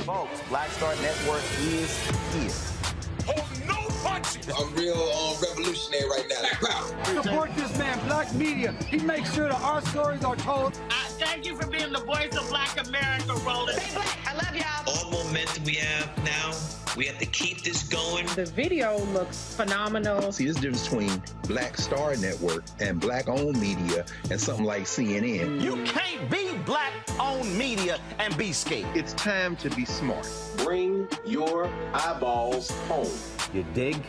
Folks, Black Star Network is here. Oh, no punches! I'm real revolutionary right now. Black power. Support this man, Black Media. He makes sure that our stories are told. Thank you for being the voice of Black America, Roland. Stay black. I love y'all. All momentum we have now, we have to keep this going. The video looks phenomenal. See, this difference between Black Star Network and Black-owned media and something like CNN. You can't be Black-owned media and be scared. It's time to be smart. Bring your eyeballs home. You dig?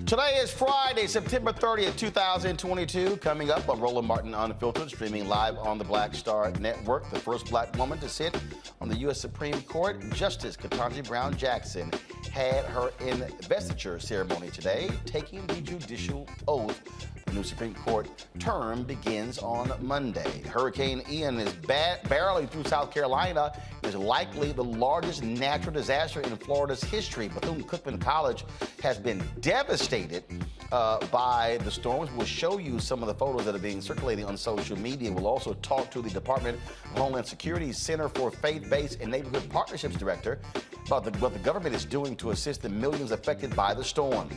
Today is Friday, September 30th, 2022. Coming up on Roland Martin Unfiltered, streaming live on the Black Star Network. The first Black woman to sit on the U.S. Supreme Court. Justice Ketanji Brown Jackson had her investiture ceremony today, taking the judicial oath. The new Supreme Court term begins on Monday. Hurricane Ian is barreling through South Carolina. It is likely the largest natural disaster in Florida's history. Bethune-Cookman College has been devastated by the storms. We'll show you some of the photos that are being circulated on social media. We'll also talk to the Department of Homeland Security's Center for Faith-Based and Neighborhood Partnerships Director about what the government is doing to assist the millions affected by the storm.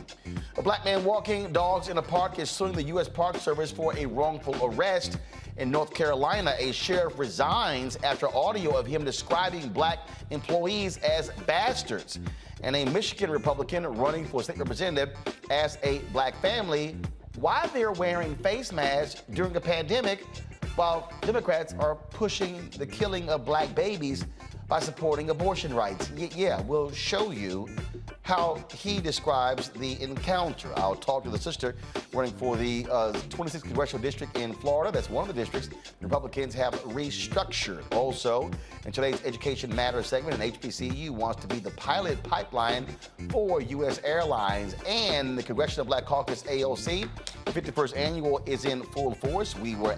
A black man walking dogs in a park is suing the U.S. Park Service for a wrongful arrest. In North Carolina, a sheriff resigns after audio of him describing black employees as bastards. And a Michigan Republican running for state representative asked a black family why they're wearing face masks during a pandemic while Democrats are pushing the killing of black babies by supporting abortion rights. Yeah, we'll show you how he describes the encounter. I'll talk to the sister running for the 26th Congressional District in Florida. That's one of the districts Republicans have restructured. Also, in today's Education Matters segment, an HBCU wants to be the pilot pipeline for U.S. airlines. And the Congressional Black Caucus AOC, the 51st annual, is in full force. We were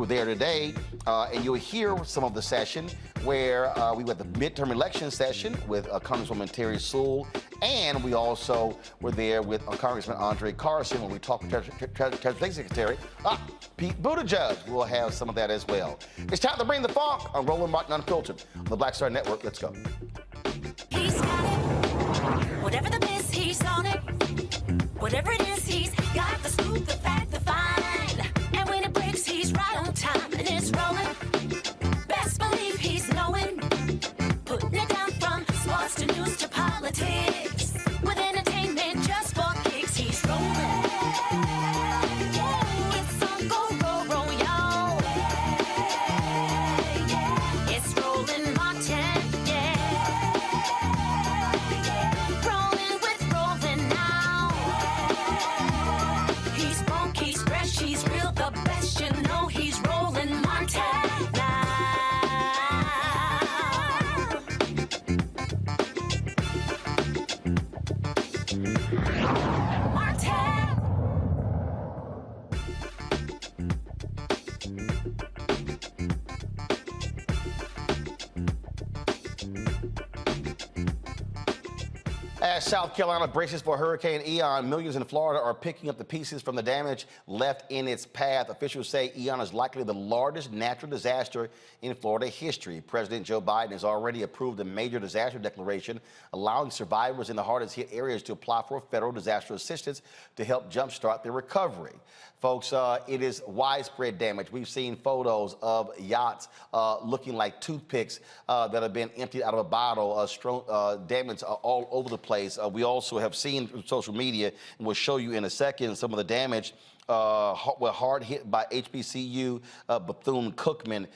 there today, and you'll hear some of the session where we were at the midterm election session with Congresswoman Terry Sewell, and we also were there with Congressman Andre Carson when we talked to Transportation Secretary Pete Buttigieg. We'll have some of that as well. It's time to bring the funk on Roland Martin Unfiltered on the Black Star Network. Let's go. He's got it. Whatever the miss, he's on it. Whatever it is, he's got the scoop, the fact, the find. And when it breaks, he's right on time and it's rolling. Best believe he's knowing. Putting it down from sports to news to politics. With entertainment just for kicks, he's rolling. It's on go, roll, roll, y'all. It's Roland Martin, yeah. Rolling with Roland now. He's funk, he's fresh, he's real, the best, you know he's Roland Martin now. As South Carolina braces for Hurricane Ian, millions in Florida are picking up the pieces from the damage left in its path. Officials say Ian is likely the largest natural disaster in Florida history. President Joe Biden has already approved a major disaster declaration, allowing survivors in the hardest hit areas to apply for federal disaster assistance to help jumpstart their recovery. Folks, it is widespread damage. We've seen photos of yachts looking like toothpicks that have been emptied out of a bottle, damage all over the place. We also have seen through social media, and we'll show you in a second, some of the damage were hard hit by HBCU, Bethune-Cookman.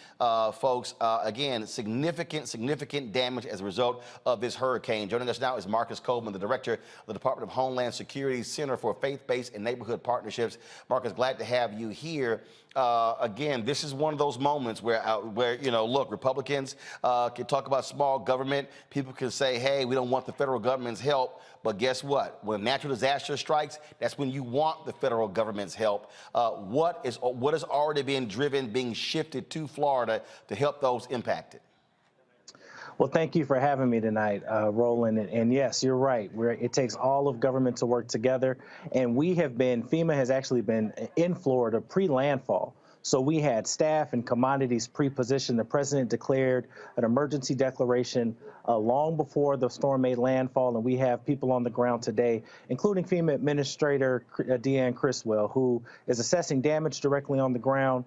Folks, again, significant damage as a result of this hurricane. Joining us now is Marcus Coleman, the director of the Department of Homeland Security's Center for Faith-Based and Neighborhood Partnerships. Marcus, glad to have you here. Again, this is one of those moments where you know, look, Republicans can talk about small government. People can say, hey, we don't want the federal government's help. But guess what? When a natural disaster strikes, that's when you want the federal government's help. What has already been being shifted to Florida to help those impacted? Well, thank you for having me tonight, Roland. And yes, you're right. It takes all of government to work together. And FEMA has actually been in Florida pre-landfall. So we had staff and commodities pre-positioned. The president declared an emergency declaration long before the storm made landfall, and we have people on the ground today, including FEMA Administrator Deanne Criswell, who is assessing damage directly on the ground.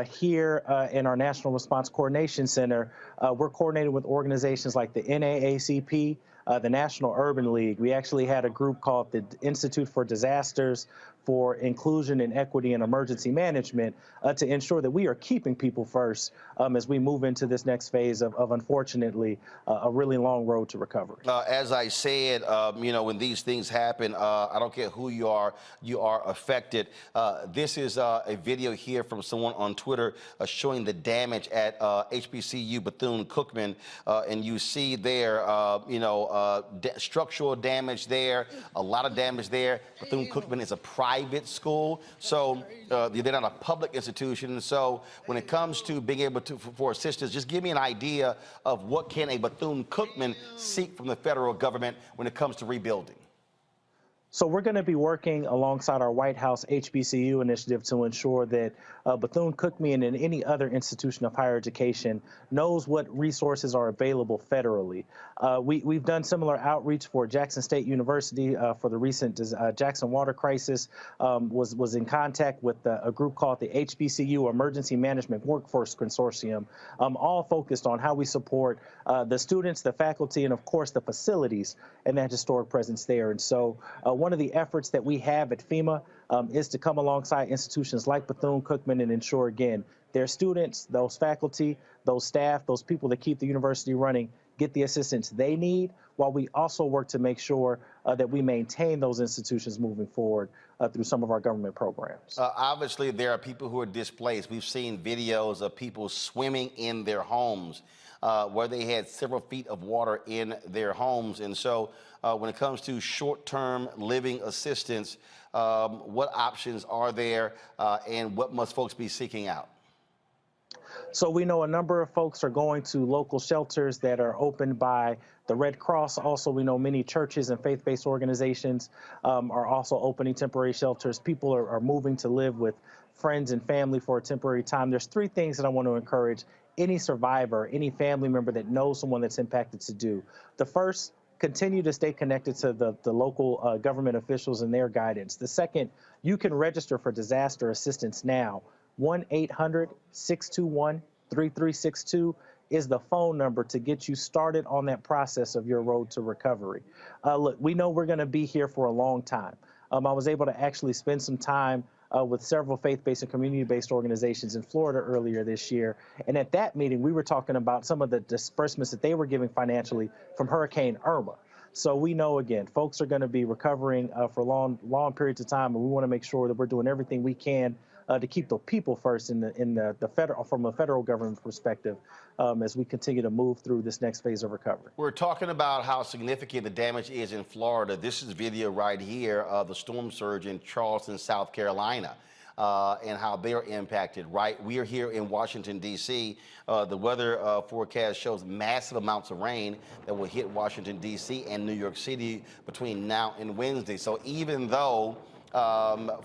Here in our National Response Coordination Center, we're coordinating with organizations like the NAACP, the National Urban League. We actually had a group called the Institute for Disasters for Inclusion and Equity and Emergency Management to ensure that we are keeping people first as we move into this next phase of unfortunately, a really long road to recovery. As I said, you know, when these things happen, I don't care who you are affected. This is a video here from someone on Twitter showing the damage at HBCU Bethune-Cookman, and you see there, you know, structural damage there, a lot of damage there. Bethune-Cookman is a private school, so they're not a public institution. So when it comes to being able to for assistance, just give me an idea of what can a Bethune-Cookman seek from the federal government when it comes to rebuilding. So we're going to be working alongside our White House HBCU initiative to ensure that Bethune-Cookman and any other institution of higher education knows what resources are available federally. We've done similar outreach for Jackson State University for the recent Jackson water crisis, was in contact with a group called the HBCU Emergency Management Workforce Consortium, all focused on how we support the students, the faculty, and of course the facilities and that historic presence there. And so one of the efforts that we have at FEMA is to come alongside institutions like Bethune-Cookman and ensure, again, their students, those faculty, those staff, those people that keep the university running get the assistance they need, while we also work to make sure that we maintain those institutions moving forward through some of our government programs. Obviously, there are people who are displaced. We've seen videos of people swimming in their homes where they had several feet of water in their homes. And so when it comes to short-term living assistance, what options are there and what must folks be seeking out? So we know a number of folks are going to local shelters that are opened by the Red Cross. Also, we know many churches and faith-based organizations are also opening temporary shelters. People are moving to live with friends and family for a temporary time. There's three things that I want to encourage any survivor, any family member that knows someone that's impacted to do. The first, continue to stay connected to the local government officials and their guidance. The second, you can register for disaster assistance now. 1-800-621-3362 is the phone number to get you started on that process of your road to recovery. Look, we know we're going to be here for a long time. I was able to actually spend some time with several faith-based and community-based organizations in Florida earlier this year. And at that meeting, we were talking about some of the disbursements that they were giving financially from Hurricane Irma. So we know, again, folks are going to be recovering for long periods of time, and we want to make sure that we're doing everything we can to keep the people first in the federal, from a federal government perspective, as we continue to move through this next phase of recovery. We're talking about how significant the damage is in Florida. This is video right here of the storm surge in Charleston, South Carolina, and how they're impacted, right? We are here in Washington, D.C. The weather forecast shows massive amounts of rain that will hit Washington, D.C. and New York City between now and Wednesday. So even though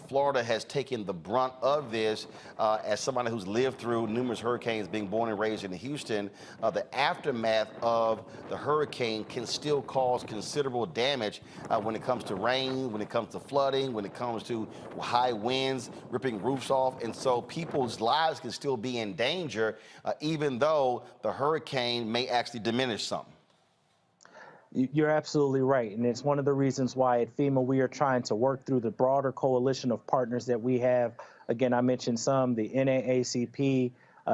Florida has taken the brunt of this, as somebody who's lived through numerous hurricanes, being born and raised in Houston, the aftermath of the hurricane can still cause considerable damage when it comes to rain, when it comes to flooding, when it comes to high winds, ripping roofs off. And so people's lives can still be in danger, even though the hurricane may actually diminish something. You're absolutely right, and it's one of the reasons why at FEMA we are trying to work through the broader coalition of partners that we have. Again, I mentioned some, the NAACP,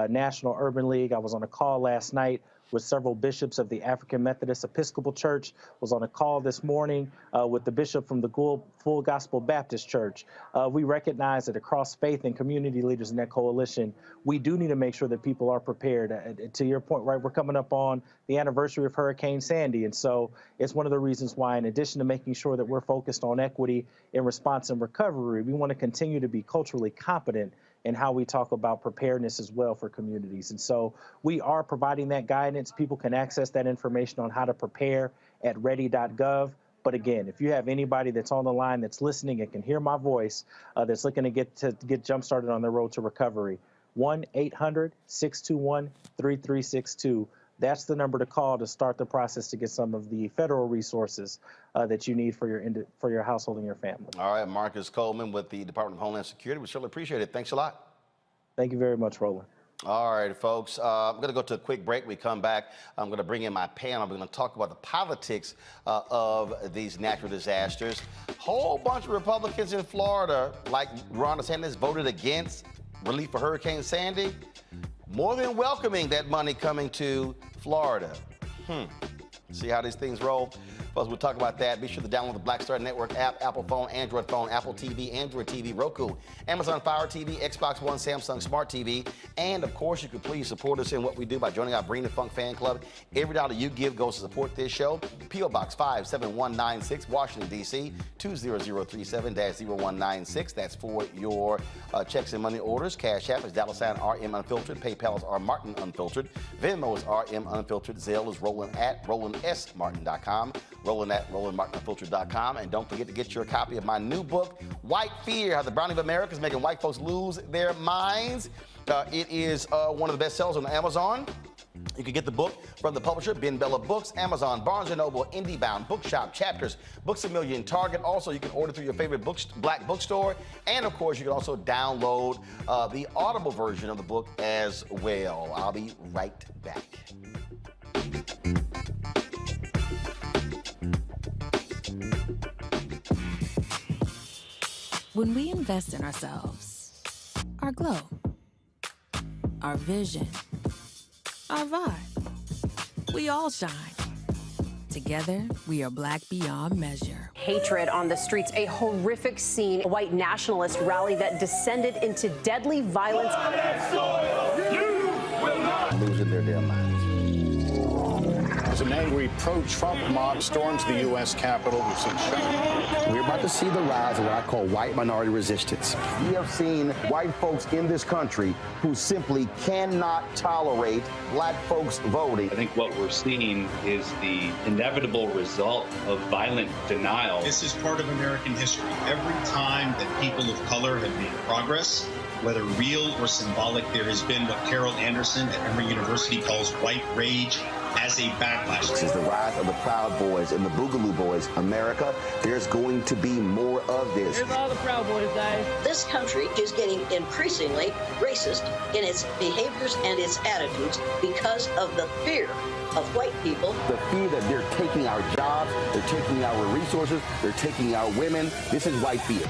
National Urban League. I was on a call last night with several bishops of the African Methodist Episcopal Church, was on a call this morning with the bishop from the Full Gospel Baptist Church. We recognize that across faith and community leaders in that coalition, we do need to make sure that people are prepared. To your point, right, we're coming up on the anniversary of Hurricane Sandy, and so it's one of the reasons why, in addition to making sure that we're focused on equity in response and recovery, we want to continue to be culturally competent and how we talk about preparedness as well for communities. And so we are providing that guidance. People can access that information on how to prepare at ready.gov. But again, if you have anybody that's on the line that's listening and can hear my voice, that's looking to get jump-started on their road to recovery, 1-800-621-3362. That's the number to call to start the process to get some of the federal resources that you need for your household and your family. All right, Marcus Coleman with the Department of Homeland Security. We certainly appreciate it. Thanks a lot. Thank you very much, Roland. All right, folks. I'm going to go to a quick break. We come back. I'm going to bring in my panel. We're going to talk about the politics of these natural disasters. Whole bunch of Republicans in Florida, like Ron DeSantis, voted against relief for Hurricane Sandy. More than welcoming that money coming to Florida. See how these things roll? Folks, we'll talk about that. Be sure to download the Black Star Network app, Apple phone, Apple TV, Android TV, Roku, Amazon Fire TV, Xbox One, Samsung Smart TV. And, of course, you can please support us in what we do by joining our Bring the Funk fan club. Every dollar you give goes to support this show. P.O. Box 57196, Washington, D.C., 20037-0196. That's for your checks and money orders. Cash App is $RM Unfiltered. PayPal is R Martin Unfiltered. Venmo is RM Unfiltered. Zelle is Roland at RolandSMartin.com. Roland at RolandMartinUnfiltered.com. And don't forget to get your copy of my new book, White Fear, How the Browning of America is Making White Folks Lose Their Minds. It is one of the best sellers on Amazon. You can get the book from the publisher, Ben Bella Books, Amazon, Barnes & Noble, IndieBound, Bookshop, Chapters, Books A Million, Target. Also, you can order through your favorite black bookstore. And, of course, you can also download the Audible version of the book as well. I'll be right back. When we invest in ourselves, our glow, our vision, our vibe, we all shine. Together, we are black beyond measure. Hatred on the streets, a horrific scene, a white nationalist rally that descended into deadly violence. Losing their damn minds. As an angry pro-Trump mob storms the U.S. Capitol, we're about to see the rise of what I call white minority resistance. We have seen white folks in this country who simply cannot tolerate black folks voting. I think what we're seeing is the inevitable result of violent denial. This is part of American history. Every time that people of color have made progress, whether real or symbolic, there has been what Carol Anderson at Emory University calls white rage as a backlash. This is the rise of the Proud Boys and the Boogaloo Boys. America, there's going to be more of this. Here's all the Proud Boys, guys. This country is getting increasingly racist in its behaviors and its attitudes because of the fear of white people. The fear that they're taking our jobs, they're taking our resources, they're taking our women. This is white fear.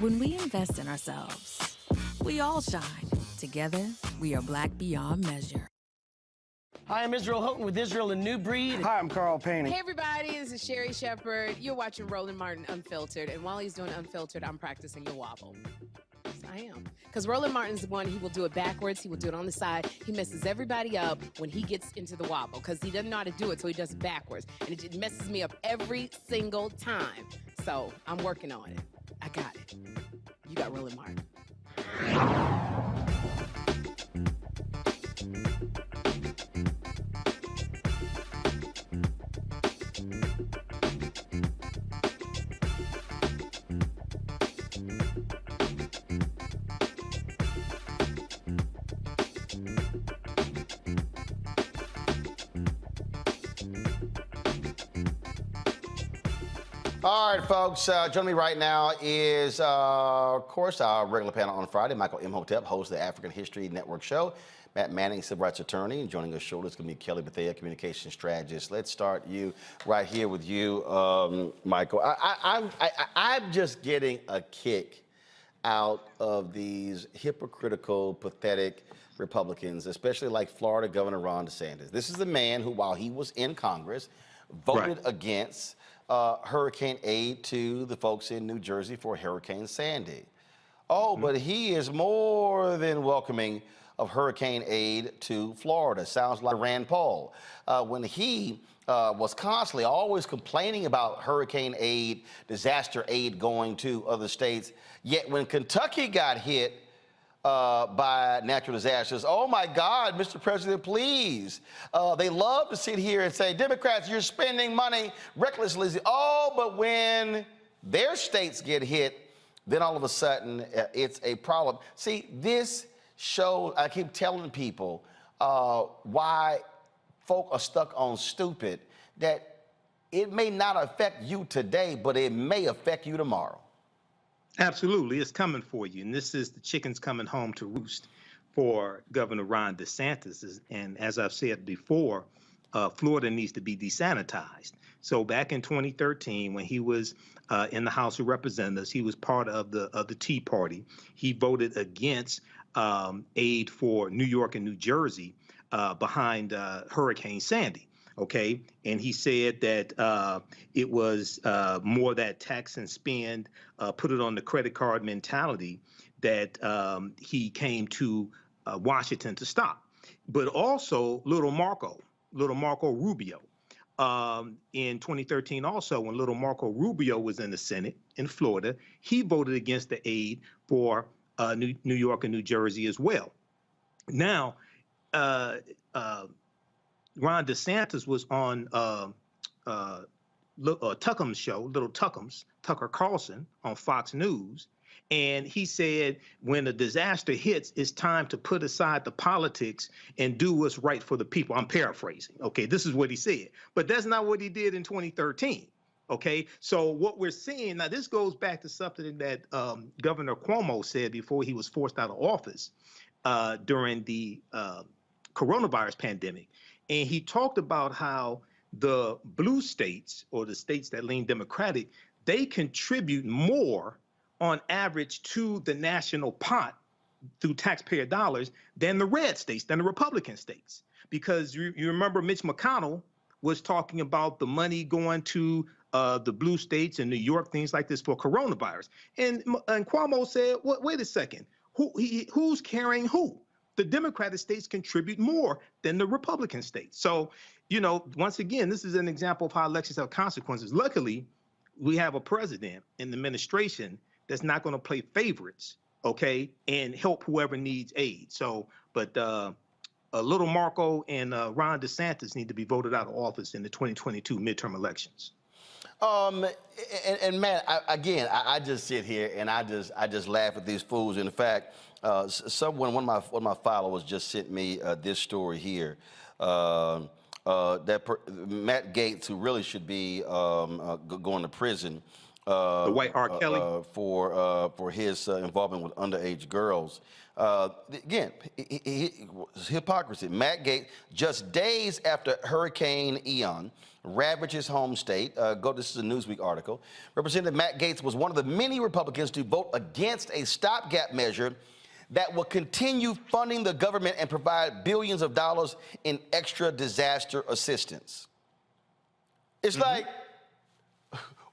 When we invest in ourselves, we all shine. Together, we are black beyond measure. Hi, I'm Israel Houghton with Israel A New Breed. Hi, I'm Carl Payne. Hey, everybody, this is Sherry Shepherd. You're watching Roland Martin Unfiltered, and while he's doing Unfiltered, I'm practicing the wobble. Yes, I am. Because Roland Martin's the one, he will do it backwards, he will do it on the side. He messes everybody up when he gets into the wobble, because he doesn't know how to do it, so he does it backwards. And it just messes me up every single time. So I'm working on it. I got it. You got Roland Martin. All right, folks, joining me right now is, of course, our regular panel on Friday, Michael Imhotep, host of the African History Network show, Matt Manning, civil rights attorney, and joining us shortly is going to be Kelly Bethea, communication strategist. Let's start you right here with you, Michael. I'm just getting a kick out of these hypocritical, pathetic Republicans, especially like Florida Governor Ron DeSantis. This is the man who, while he was in Congress, voted against hurricane aid to the folks in New Jersey for Hurricane Sandy. Oh, but he is more than welcoming of hurricane aid to Florida. Sounds like Rand Paul. When he was constantly always complaining about hurricane aid, disaster aid going to other states, yet when Kentucky got hit by natural disasters. Oh my God, Mr. President, please. They love to sit here and say, Democrats, you're spending money recklessly. Oh, but when their states get hit, then all of a sudden it's a problem. See, this shows, I keep telling people why folk are stuck on stupid, that it may not affect you today, but it may affect you tomorrow. Absolutely, it's coming for you. And this is the chickens coming home to roost for Governor Ron DeSantis. And as I've said before, Florida needs to be desanitized. So back in 2013, when he was in the House of Representatives, he was part of the Tea Party. He voted against aid for New York and New Jersey behind Hurricane Sandy. Okay, and he said that it was more that tax and spend, put it on the credit card mentality that he came to Washington to stop. But also little Marco Rubio. In 2013 also, when little Marco Rubio was in the Senate in Florida, he voted against the aid for New York and New Jersey as well. Now, Ron DeSantis was on Tucker's show, Little Tucker's, Tucker Carlson on Fox News, and he said when a disaster hits, it's time to put aside the politics and do what's right for the people. I'm paraphrasing. Okay, this is what he said, but that's not what he did in 2013. Okay, so what we're seeing now, this goes back to something that Governor Cuomo said before he was forced out of office during the coronavirus pandemic. And he talked about how the blue states, or the states that lean Democratic, they contribute more on average to the national pot through taxpayer dollars than the red states, than the Republican states. Because you remember Mitch McConnell was talking about the money going to the blue states and New York, things like this for coronavirus. And Cuomo said, wait a second, who's carrying who? The Democratic states contribute more than the Republican states. So, you know, once again, this is an example of how elections have consequences. Luckily, we have a president in the administration that's not going to play favorites, okay, and help whoever needs aid. So, but Little Marco and Ron DeSantis need to be voted out of office in the 2022 midterm elections. And man, I just sit here and I just laugh at these fools. In fact, one of my followers just sent me this story here. Matt Gaetz, who really should be going to prison, the white R. Kelly, for his involvement with underage girls. Again, hypocrisy. Matt Gaetz, just days after Hurricane Ian ravaged his home state. This is a Newsweek article. Representative Matt Gaetz was one of the many Republicans to vote against a stopgap measure that will continue funding the government and provide billions of dollars in extra disaster assistance. It's like,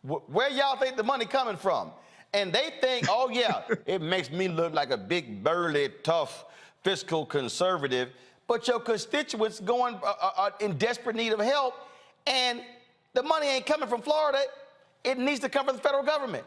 where y'all think the money coming from? And they think, oh yeah, it makes me look like a big, burly, tough, fiscal conservative, but your constituents are in desperate need of help, and the money ain't coming from Florida. It needs to come from the federal government.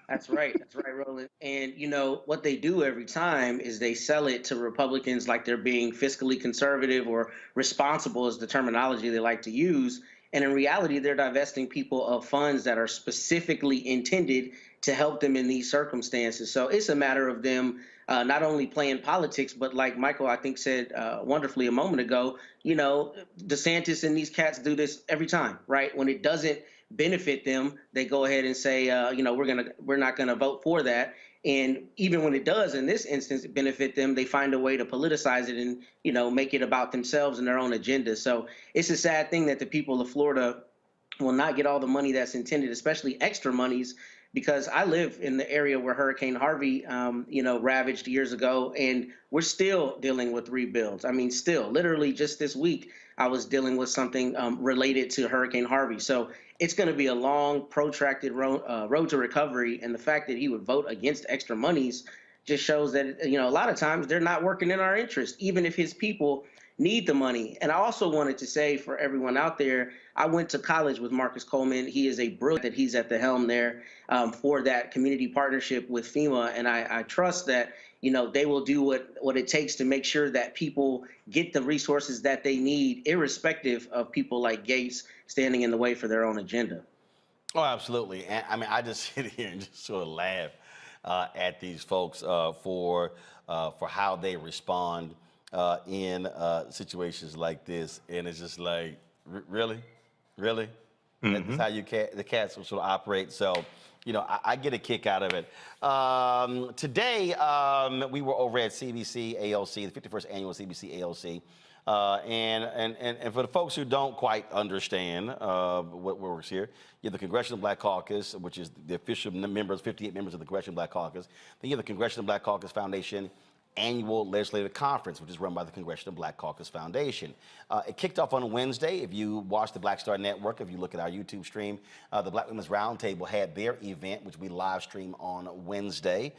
That's right, Roland. And you know, what they do every time is they sell it to Republicans like they're being fiscally conservative or responsible is the terminology they like to use. And in reality, they're divesting people of funds that are specifically intended to help them in these circumstances. So it's a matter of them not only playing politics, but like Michael, I think, said wonderfully a moment ago, you know, DeSantis and these cats do this every time, right? When it doesn't benefit them, they go ahead and say, you know, we're not gonna vote for that. And even when it does, in this instance, benefit them, they find a way to politicize it and, you know, make it about themselves and their own agenda. So it's a sad thing that the people of Florida will not get all the money that's intended, especially extra monies, because I live in the area where Hurricane Harvey, you know, ravaged years ago, and we're still dealing with rebuilds. I mean, still, literally just this week, I was dealing with something related to Hurricane Harvey. So it's going to be a long, protracted road to recovery. And the fact that he would vote against extra monies just shows that, you know, a lot of times they're not working in our interest, even if his people need the money. And I also wanted to say for everyone out there, I went to college with Marcus Coleman. He is a brilliant that he's at the helm there for that community partnership with FEMA. And I trust that, you know, they will do what it takes to make sure that people get the resources that they need, irrespective of people like Gaetz standing in the way for their own agenda. Oh, absolutely. And I mean, I just sit here and just sort of laugh at these folks for how they respond in situations like this, and it's just like, really? That's how the cats will sort of operate. So, you know, I get a kick out of it. Today, we were over at CBC ALC, the 51st annual CBC ALC. And for the folks who don't quite understand what works here, you have the Congressional Black Caucus, which is the official members, 58 members of the Congressional Black Caucus. Then you have the Congressional Black Caucus Foundation Annual Legislative Conference, which is run by the Congressional Black Caucus Foundation. It kicked off on Wednesday. If you watch the Black Star Network, if you look at our YouTube stream, the Black Women's Roundtable had their event, which we live stream on Wednesday.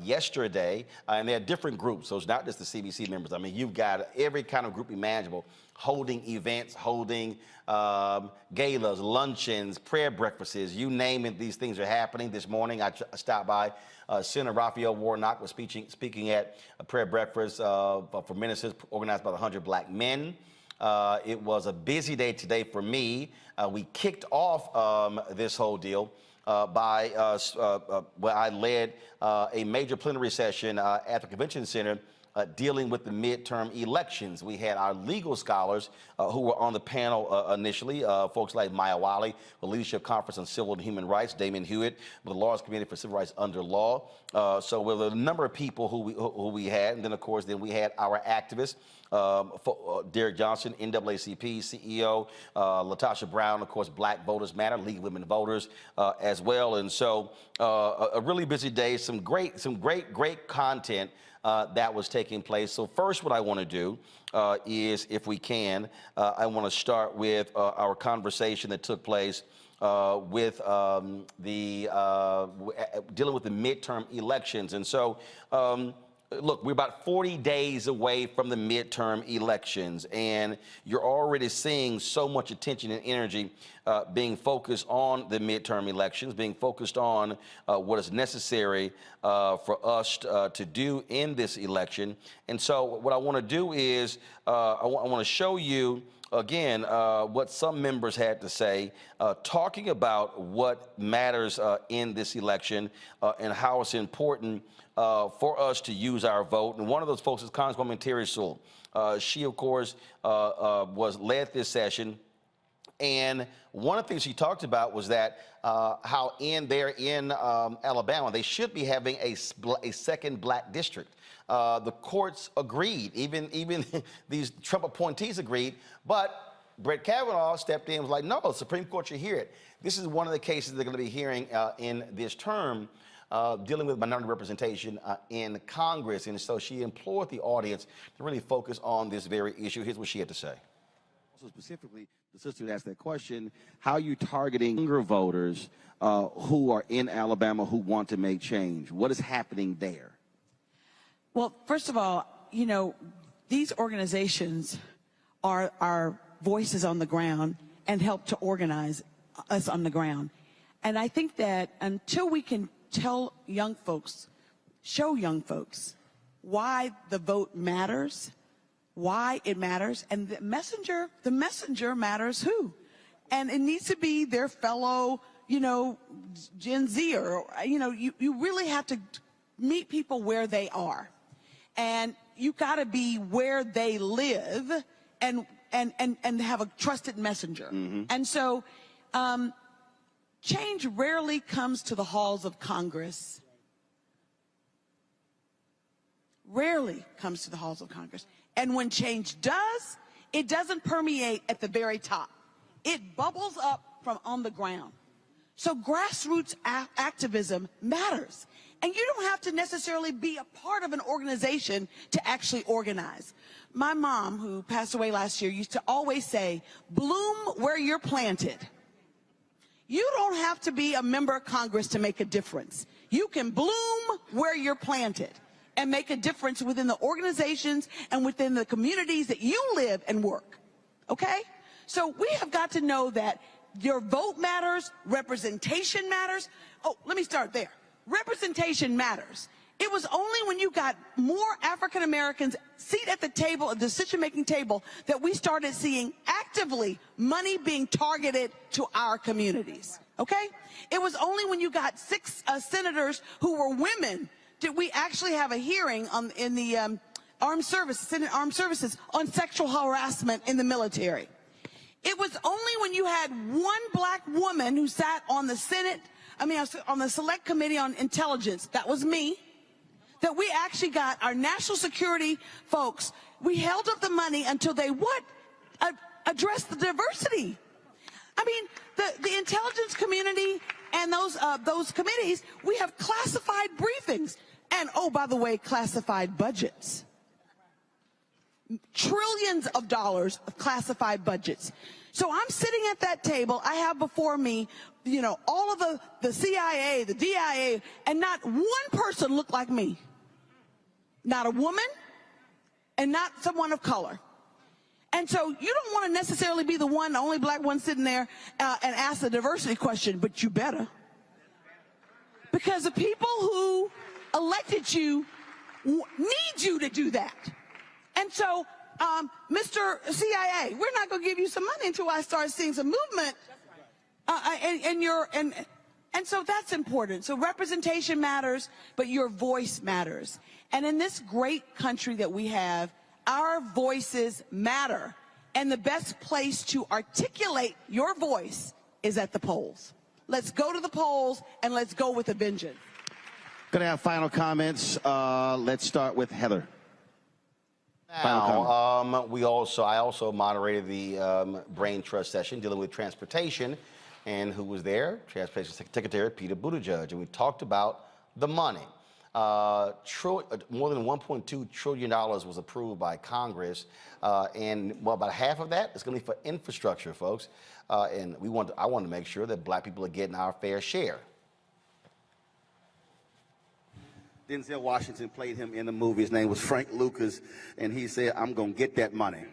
Yesterday, and they had different groups, so it's not just the CBC members. I mean, you've got every kind of group imaginable holding events, holding galas, luncheons, prayer breakfasts, you name it, these things are happening. This morning, I stopped by. Senator Raphael Warnock was speaking at a prayer breakfast for ministers organized by the 100 Black Men. It was a busy day today for me. We kicked off this whole deal by where I led a major plenary session at the Convention Center dealing with the midterm elections. We had our legal scholars who were on the panel initially, folks like Maya Wiley, the Leadership Conference on Civil and Human Rights, Damon Hewitt, with the Lawyers Committee for Civil Rights Under Law. So with a number of people who we had, and then of course, we had our activists, Derek Johnson, NAACP CEO, Latasha Brown, of course, Black Voters Matter, League of Women Voters as well. And so a really busy day, some great content that was taking place. So first, what I want to do is, if we can, I want to start with our conversation that took place with dealing with the midterm elections. And so, look, we're about 40 days away from the midterm elections, and you're already seeing so much attention and energy being focused on the midterm elections, being focused on what is necessary for us to do in this election. And so what I want to do is I want to show you again, what some members had to say, talking about what matters in this election and how it's important for us to use our vote. And one of those folks is Congresswoman Terry Sewell. She, of course, led this session. And one of the things she talked about was that how in Alabama, they should be having a second black district. The courts agreed, even these Trump appointees agreed, but Brett Kavanaugh stepped in and was like, no, the Supreme Court should hear it. This is one of the cases they're going to be hearing in this term, dealing with minority representation in Congress. And so she implored the audience to really focus on this very issue. Here's what she had to say. Also specifically, the sister who asked that question, how are you targeting younger voters who are in Alabama who want to make change? What is happening there? Well, first of all, you know, these organizations are our voices on the ground and help to organize us on the ground. And I think that until we can tell young folks, show young folks why the vote matters, why it matters, and the messenger matters who. And it needs to be their fellow, you know, Gen Z, or, you know, you really have to meet people where they are. And you got to be where they live and have a trusted messenger. Mm-hmm. And so change rarely comes to the halls of Congress. Rarely comes to the halls of Congress. And when change does, it doesn't permeate at the very top. It bubbles up from on the ground. So grassroots activism matters. And you don't have to necessarily be a part of an organization to actually organize. My mom, who passed away last year, used to always say, bloom where you're planted. You don't have to be a member of Congress to make a difference. You can bloom where you're planted and make a difference within the organizations and within the communities that you live and work. Okay? So we have got to know that your vote matters, representation matters. Oh, let me start there. Representation matters. It was only when you got more African Americans seat at the table, a decision-making table, that we started seeing actively money being targeted to our communities. Okay? It was only when you got 6 senators who were women did we actually have a hearing in the Senate Armed Services on sexual harassment in the military. It was only when you had one black woman who sat on the on the Select Committee on Intelligence, that was me, that we actually got our national security folks, we held up the money until they addressed the diversity. I mean, the intelligence community and those committees, we have classified briefings. And, oh, by the way, classified budgets. Trillions of dollars of classified budgets. So I'm sitting at that table. I have before me, you know, all of the CIA, the DIA, and not one person looked like me. Not a woman and not someone of color. And so you don't want to necessarily be the only black one sitting there and ask the diversity question, but you better. Because the people who elected you need you to do that. And so, Mr. CIA, we're not going to give you some money until I start seeing some movement. And so that's important. So representation matters, but your voice matters. And in this great country that we have, our voices matter. And the best place to articulate your voice is at the polls. Let's go to the polls and let's go with a vengeance. Going to have final comments. Let's start with Heather. Now, I also moderated the Brain Trust session dealing with transportation, and who was there? Transportation Secretary Peter Buttigieg, and we talked about the money. More than $1.2 trillion was approved by Congress, and about half of that is going to be for infrastructure, folks. And I want to make sure that black people are getting our fair share. Denzel Washington played him in the movie. His name was Frank Lucas, and he said, "I'm going to get that money."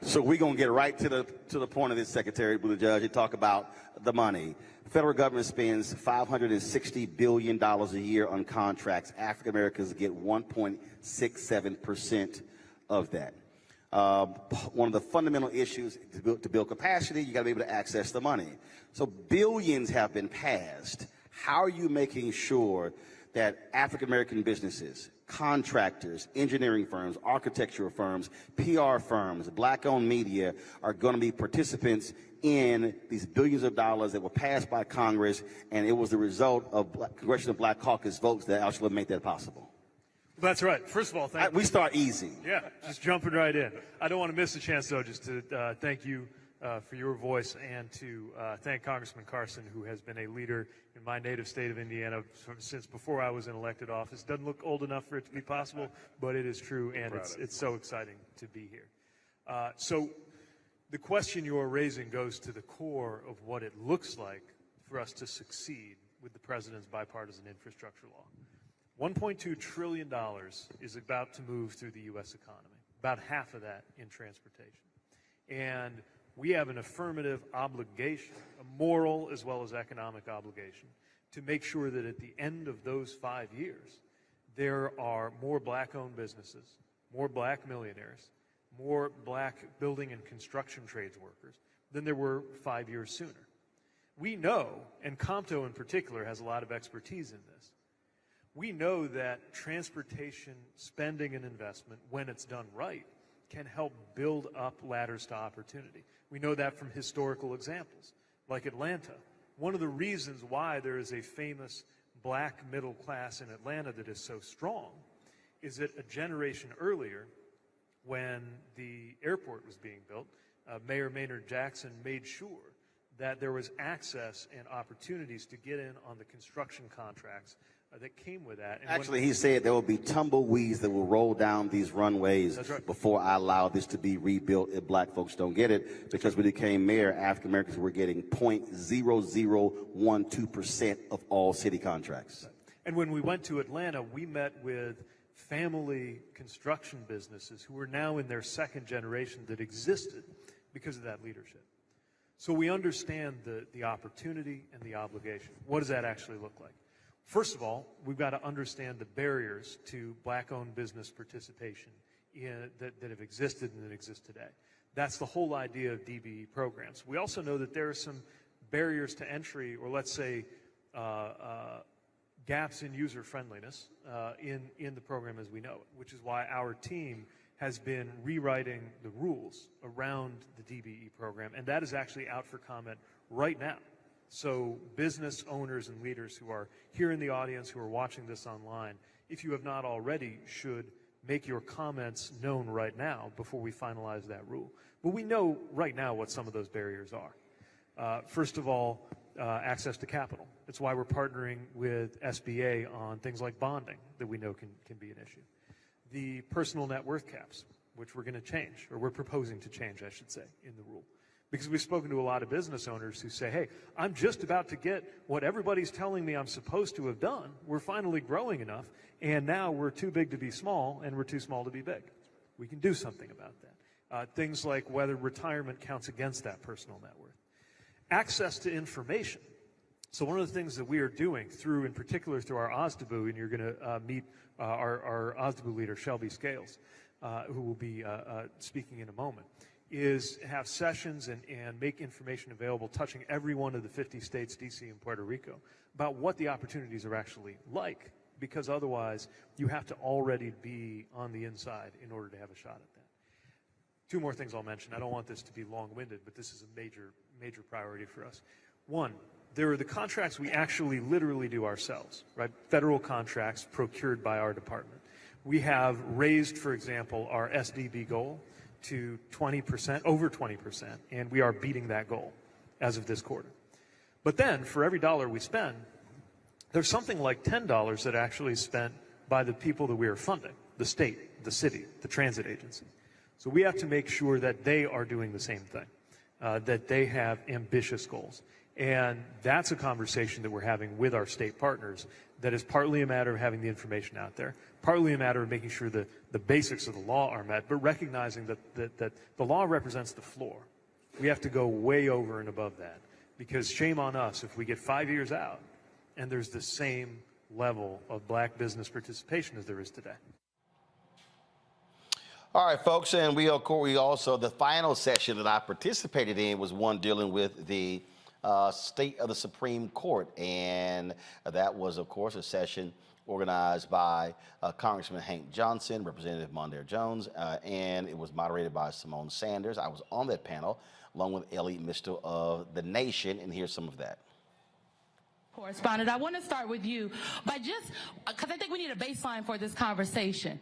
So we're going to get right to the point of this, Secretary Buttigieg, and talk about the money. The federal government spends $560 billion a year on contracts. African Americans get 1.67% of that. One of the fundamental issues to build capacity, you got to be able to access the money. So billions have been passed. How are you making sure that African American businesses, contractors, engineering firms, architectural firms, PR firms, black-owned media are going to be participants in these billions of dollars that were passed by Congress, and it was the result of Congressional Black Caucus votes that actually made that possible? That's right. First of all, thank you. We start easy. Yeah, just jumping right in. I don't want to miss a chance, though, just to thank you for your voice and to thank Congressman Carson, who has been a leader in my native state of Indiana since before I was in elected office. Doesn't look old enough for it to be possible, but it is true, and it's so exciting to be here. So the question you're raising goes to the core of what it looks like for us to succeed with the president's bipartisan infrastructure law. $1.2 trillion is about to move through the U.S. economy, about half of that in transportation. And we have an affirmative obligation, a moral as well as economic obligation, to make sure that at the end of those 5 years, there are more black-owned businesses, more black millionaires, more black building and construction trades workers than there were 5 years sooner. We know, and Compto in particular has a lot of expertise in this, we know that transportation spending and investment, when it's done right, can help build up ladders to opportunity. We know that from historical examples, like Atlanta. One of the reasons why there is a famous black middle class in Atlanta that is so strong is that a generation earlier, when the airport was being built, Mayor Maynard Jackson made sure that there was access and opportunities to get in on the construction contracts that came with that. And actually, he said there will be tumbleweeds that will roll down these runways before I allow this to be rebuilt if black folks don't get it, because when he became mayor, African Americans were getting 0.0012% of all city contracts. And when we went to Atlanta, we met with family construction businesses who are now in their second generation that existed because of that leadership. So we understand the opportunity and the obligation. What does that actually look like? First of all, we've got to understand the barriers to black-owned business participation that have existed and that exist today. That's the whole idea of DBE programs. We also know that there are some barriers to entry, or let's say gaps in user friendliness in the program as we know it, which is why our team has been rewriting the rules around the DBE program, and that is actually out for comment right now. So business owners and leaders who are here in the audience, who are watching this online, if you have not already, should make your comments known right now before we finalize that rule. But we know right now what some of those barriers are. First of all, access to capital. It's why we're partnering with SBA on things like bonding that we know can be an issue. The personal net worth caps, which we're going to change, or we're proposing to change, I should say, in the rule. Because we've spoken to a lot of business owners who say, hey, I'm just about to get what everybody's telling me I'm supposed to have done. We're finally growing enough, and now we're too big to be small, and we're too small to be big. We can do something about that. Things like whether retirement counts against that personal net worth. Access to information. So one of the things that we are doing through, in particular, through our OSDBU, and you're going to meet our OSDBU leader, Shelby Scales, who will be speaking in a moment, is have sessions and make information available touching every one of the 50 states, DC and Puerto Rico, about what the opportunities are actually like, because otherwise you have to already be on the inside in order to have a shot at that. Two more things I'll mention. I don't want this to be long-winded, but this is a major priority for us. One, there are the contracts we actually literally do ourselves, right? Federal contracts procured by our department. We have raised, for example, our SDB goal to 20%, over 20%, and we are beating that goal as of this quarter. But then, for every dollar we spend, there's something like $10 that actually is spent by the people that we are funding, the state, the city, the transit agency. So we have to make sure that they are doing the same thing, that they have ambitious goals. And that's a conversation that we're having with our state partners that is partly a matter of having the information out there, partly a matter of making sure that the basics of the law are met, but recognizing that the law represents the floor. We have to go way over and above that, because shame on us if we get 5 years out and there's the same level of black business participation as there is today. All right, folks, and we also, the final session that I participated in was one dealing with the state of the Supreme Court, and that was, of course, a session organized by Congressman Hank Johnson, Representative Mondaire Jones, and it was moderated by Simone Sanders. I was on that panel along with Ellie Mistel of The Nation, and here's some of that. Correspondent, I want to start with you by just, because I think we need a baseline for this conversation.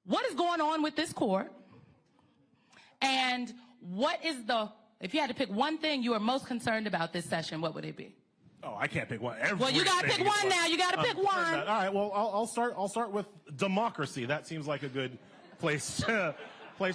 What is going on with this court? And what is if you had to pick one thing you are most concerned about this session, what would it be? Oh, I can't pick one. Well, you got to pick one now. You got to pick one. All right. Well, I'll start with democracy. That seems like a good place to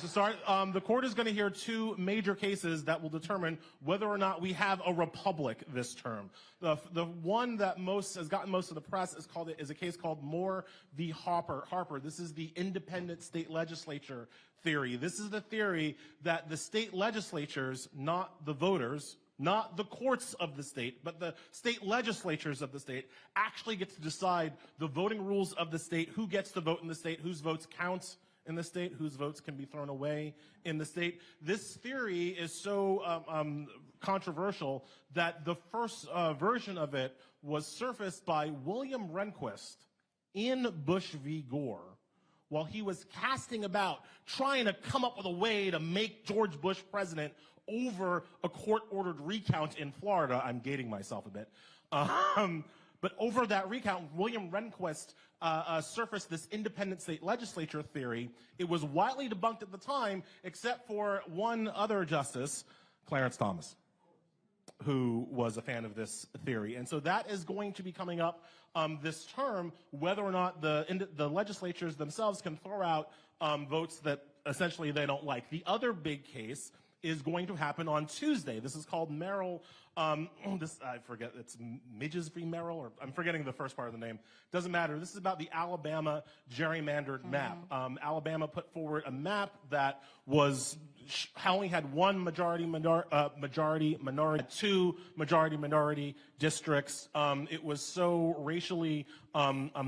start. The court is going to hear two major cases that will determine whether or not we have a republic this term. The one that has gotten most of the press is a case called Moore v. Harper. This is the independent state legislature theory. This is the theory that the state legislatures, not the voters, not the courts of the state, but the state legislatures of the state, actually get to decide the voting rules of the state, who gets to vote in the state, whose votes count in the state, whose votes can be thrown away in the state. This theory is so controversial that the first version of it was surfaced by William Rehnquist in Bush v. Gore while he was casting about trying to come up with a way to make George Bush president over a court-ordered recount in Florida. I'm gating myself a bit. But over that recount, William Rehnquist surfaced this independent state legislature theory. It was widely debunked at the time, except for one other justice, Clarence Thomas, who was a fan of this theory. And so that is going to be coming up this term, whether or not the legislatures themselves can throw out votes that essentially they don't like. The other big case is going to happen on Tuesday. This is called Merrill. I forget, it's Midges v. Merrill, or I'm forgetting the first part of the name. Doesn't matter. This is about the Alabama gerrymandered map. Alabama put forward a map that was only had one majority minority, two majority minority districts. It was so racially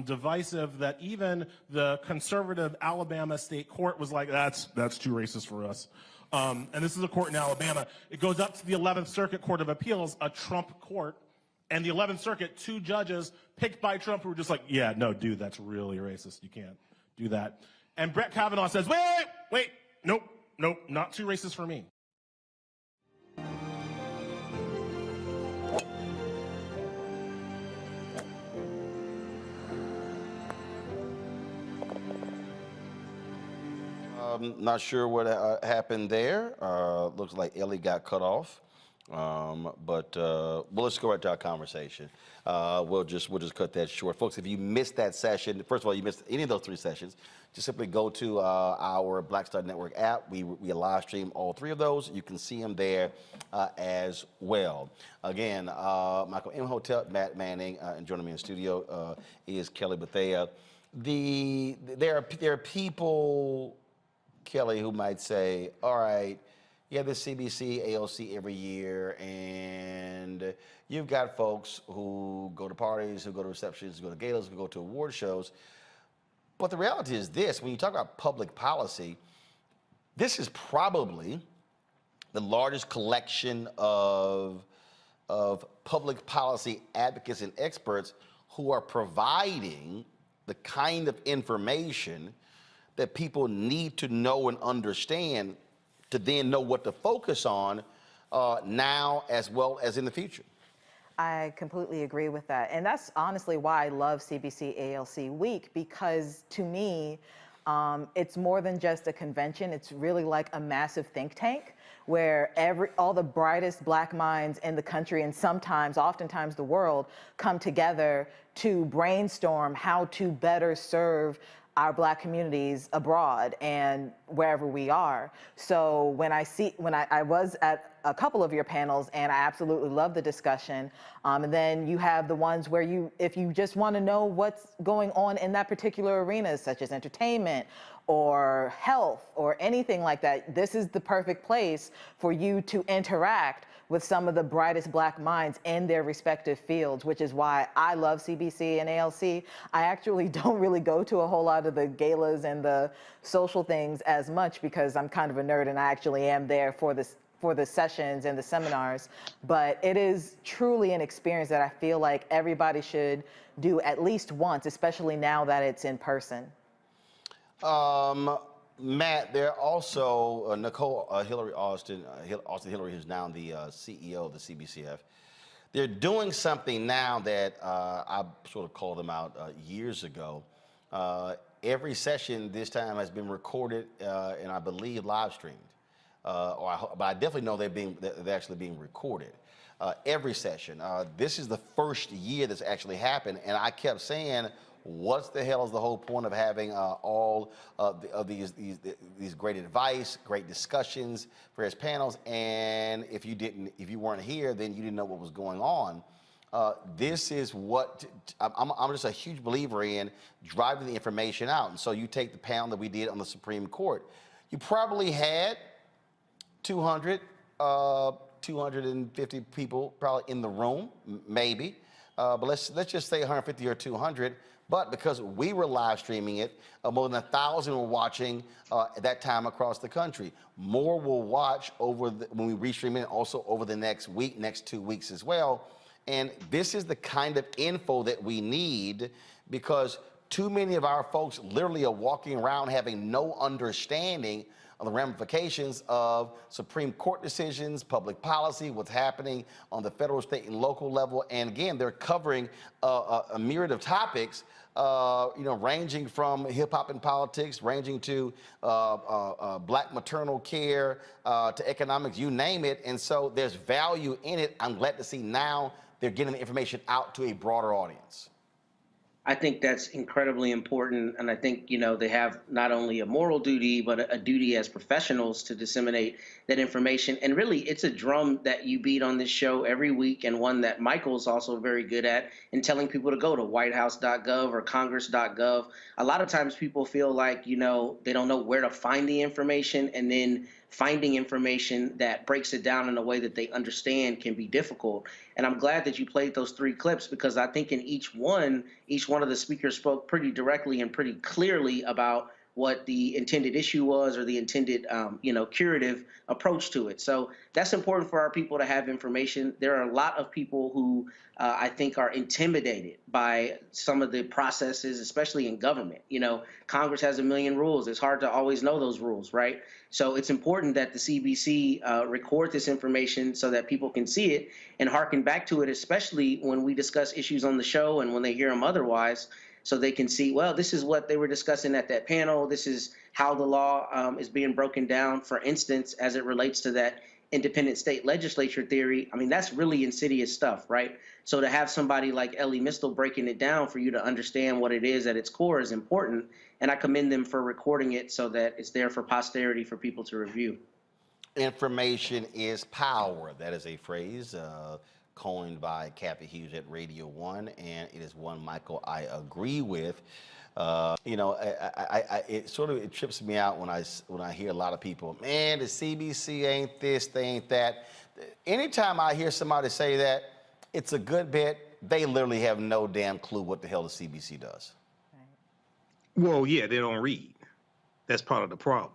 divisive that even the conservative Alabama state court was like, that's too racist for us. And this is a court in Alabama. It goes up to the 11th Circuit Court of Appeals, a Trump court, And the 11th Circuit, 2 judges picked by Trump who were just like, yeah, no, dude, that's really racist. You can't do that. And Brett Kavanaugh says, wait, nope, not too racist for me. Not sure what happened there. Looks like Ellie got cut off. But let's go right to our conversation. We'll just cut that short. Folks, if you missed that session, first of all, you missed any of those 3 sessions, just simply go to our Black Star Network app. We live stream all 3 of those. You can see them there as well. Again, Michael Imhotep, Matt Manning, and joining me in the studio is Kelly Bethea. There are people, Kelly, who might say, all right, you have the CBC, ALC every year, and you've got folks who go to parties, who go to receptions, who go to galas, who go to award shows. But the reality is this: when you talk about public policy, this is probably the largest collection of public policy advocates and experts who are providing the kind of information that people need to know and understand to then know what to focus on now as well as in the future. I completely agree with that. And that's honestly why I love CBC ALC Week, because to me, it's more than just a convention. It's really like a massive think tank where all the brightest Black minds in the country and oftentimes the world come together to brainstorm how to better serve our Black communities abroad and wherever we are. So when I was at a couple of your panels, and I absolutely love the discussion. And then you have the ones where if you just want to know what's going on in that particular arena, such as entertainment or health or anything like that, this is the perfect place for you to interact with some of the brightest Black minds in their respective fields, which is why I love CBC and ALC. I actually don't really go to a whole lot of the galas and the social things as much because I'm kind of a nerd and I actually am there for the sessions and the seminars. But it is truly an experience that I feel like everybody should do at least once, especially now that it's in person. Matt, there are also Nicole Hillary Austin Hillary, who's now the CEO of the CBCF. They're doing something now that I sort of called them out years ago. Every session this time has been recorded and I believe live streamed. But I definitely know they're actually being recorded. Every session. This is the first year that's actually happened, and I kept saying, what the hell is the whole point of having all of these great advice, great discussions, various panels, and if you weren't here, then you didn't know what was going on. This is what I'm just a huge believer in, driving the information out. And so you take the panel that we did on the Supreme Court. You probably had 250 people probably in the room, maybe. But let's just say 150 or 200. But because we were live streaming it, more than 1,000 were watching at that time across the country. More will watch when we restream it, also over the next 2 weeks as well. And this is the kind of info that we need, because too many of our folks literally are walking around having no understanding of the ramifications of Supreme Court decisions, public policy, what's happening on the federal, state, and local level. And again, they're covering a myriad of topics, ranging from hip hop and politics, ranging to Black maternal care, to economics, you name it. And so there's value in it. I'm glad to see now they're getting the information out to a broader audience. I think that's incredibly important. And I think, they have not only a moral duty, but a duty as professionals to disseminate that information. And really, it's a drum that you beat on this show every week, and one that Michael's also very good at in telling people to go to whitehouse.gov or congress.gov. A lot of times people feel like, they don't know where to find the information, and then finding information that breaks it down in a way that they understand can be difficult. And I'm glad that you played those 3 clips, because I think in each one of the speakers spoke pretty directly and pretty clearly about what the intended issue was or the intended, curative approach to it. So that's important for our people to have information. There are a lot of people who I think are intimidated by some of the processes, especially in government. Congress has a million rules. It's hard to always know those rules, right? So it's important that the CBC record this information so that people can see it and hearken back to it, especially when we discuss issues on the show and when they hear them otherwise, so they can see, well, this is what they were discussing at that panel. This is how the law is being broken down, for instance, as it relates to that independent state legislature theory. I mean, that's really insidious stuff, right? So to have somebody like Ellie Mistel breaking it down for you to understand what it is at its core is important. And I commend them for recording it so that it's there for posterity for people to review. Information is power. That is a phrase coined by Kathy Hughes at Radio 1, and it is one, Michael, I agree with. It trips me out when I hear a lot of people, man, the CBC ain't this, they ain't that. Anytime I hear somebody say that, it's a good bit. They literally have no damn clue what the hell the CBC does. Well, yeah, they don't read. That's part of the problem.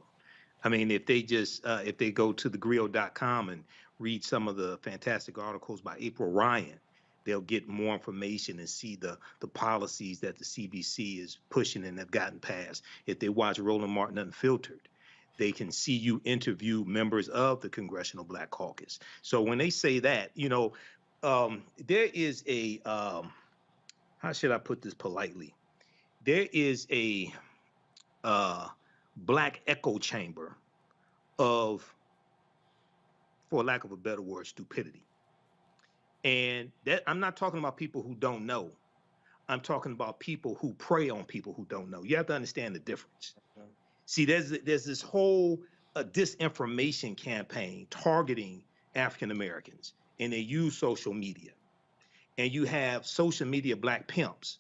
I mean, if they go to thegrio.com and read some of the fantastic articles by April Ryan, they'll get more information and see the policies that the CBC is pushing and have gotten passed. If they watch Roland Martin Unfiltered, they can see you interview members of the Congressional Black Caucus. So when they say that, there is a, how should I put this politely? There is a black echo chamber of, for lack of a better word, stupidity. And that, I'm not talking about people who don't know. I'm talking about people who prey on people who don't know. You have to understand the difference. See, there's this whole disinformation campaign targeting African Americans, and they use social media. And you have social media black pimps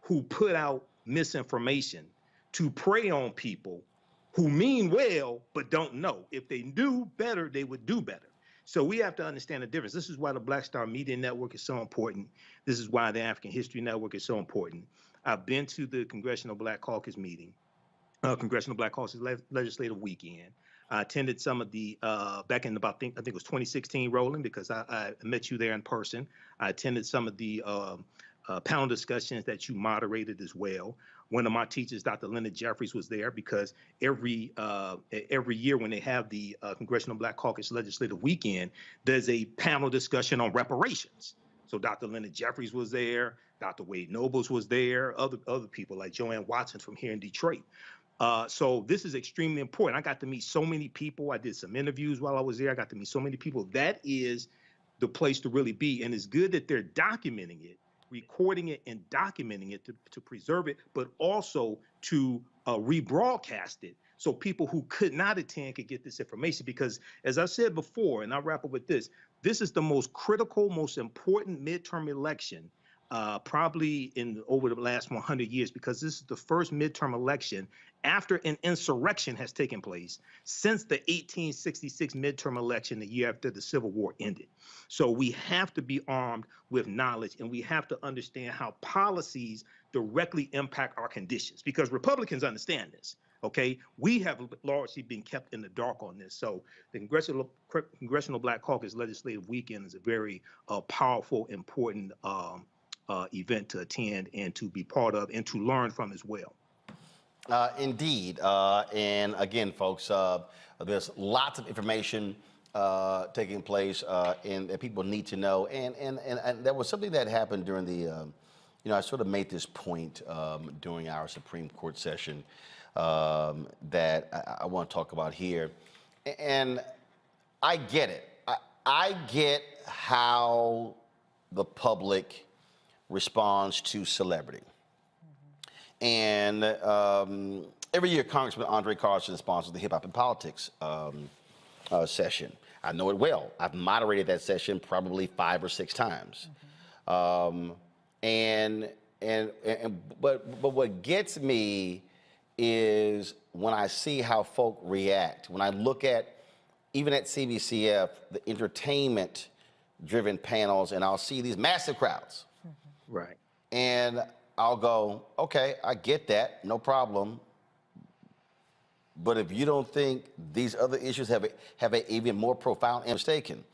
who put out misinformation to prey on people who mean well but don't know. If they knew better, they would do better. So we have to understand the difference. This is why the Black Star Media Network is so important. This is why the African History Network is so important. I've been to the Congressional Black Caucus meeting, Congressional Black Caucus Legislative Weekend. I attended some of the, back in about, I think it was 2016, Roland, because I met you there in person. I attended some of the panel discussions that you moderated as well. One of my teachers, Dr. Leonard Jeffries, was there because every year when they have the Congressional Black Caucus Legislative Weekend, there's a panel discussion on reparations. So Dr. Leonard Jeffries was there, Dr. Wade Nobles was there, other people like Joanne Watson from here in Detroit. So this is extremely important. I got to meet so many people. I did some interviews while I was there. I got to meet so many people. That is the place to really be. And it's good that they're documenting it, recording it and documenting it to preserve it, but also to rebroadcast it so people who could not attend could get this information. Because as I said before, and I'll wrap up with this, this is the most critical, most important midterm election probably over the last 100 years, because this is the first midterm election after an insurrection has taken place since the 1866 midterm election, the year after the Civil War ended. So we have to be armed with knowledge, and we have to understand how policies directly impact our conditions, because Republicans understand this. Okay, we have largely been kept in the dark on this. So the Congressional Black Caucus Legislative Weekend is a very powerful, important event to attend and to be part of and to learn from as well. Indeed. And again, folks, there's lots of information taking place and that people need to know. And there was something that happened during the, I sort of made this point during our Supreme Court session that I want to talk about here. And I get it. I get how the public responds to celebrity. And every year, Congressman Andre Carson sponsors the Hip Hop and Politics session. I know it well. I've moderated that session probably 5 or 6 times. But what gets me is when I see how folk react. When I look at, even at CBCF, the entertainment-driven panels, and I'll see these massive crowds. Right. And I'll go, okay, I get that, no problem. But if you don't think these other issues have a even more profound and mistaken,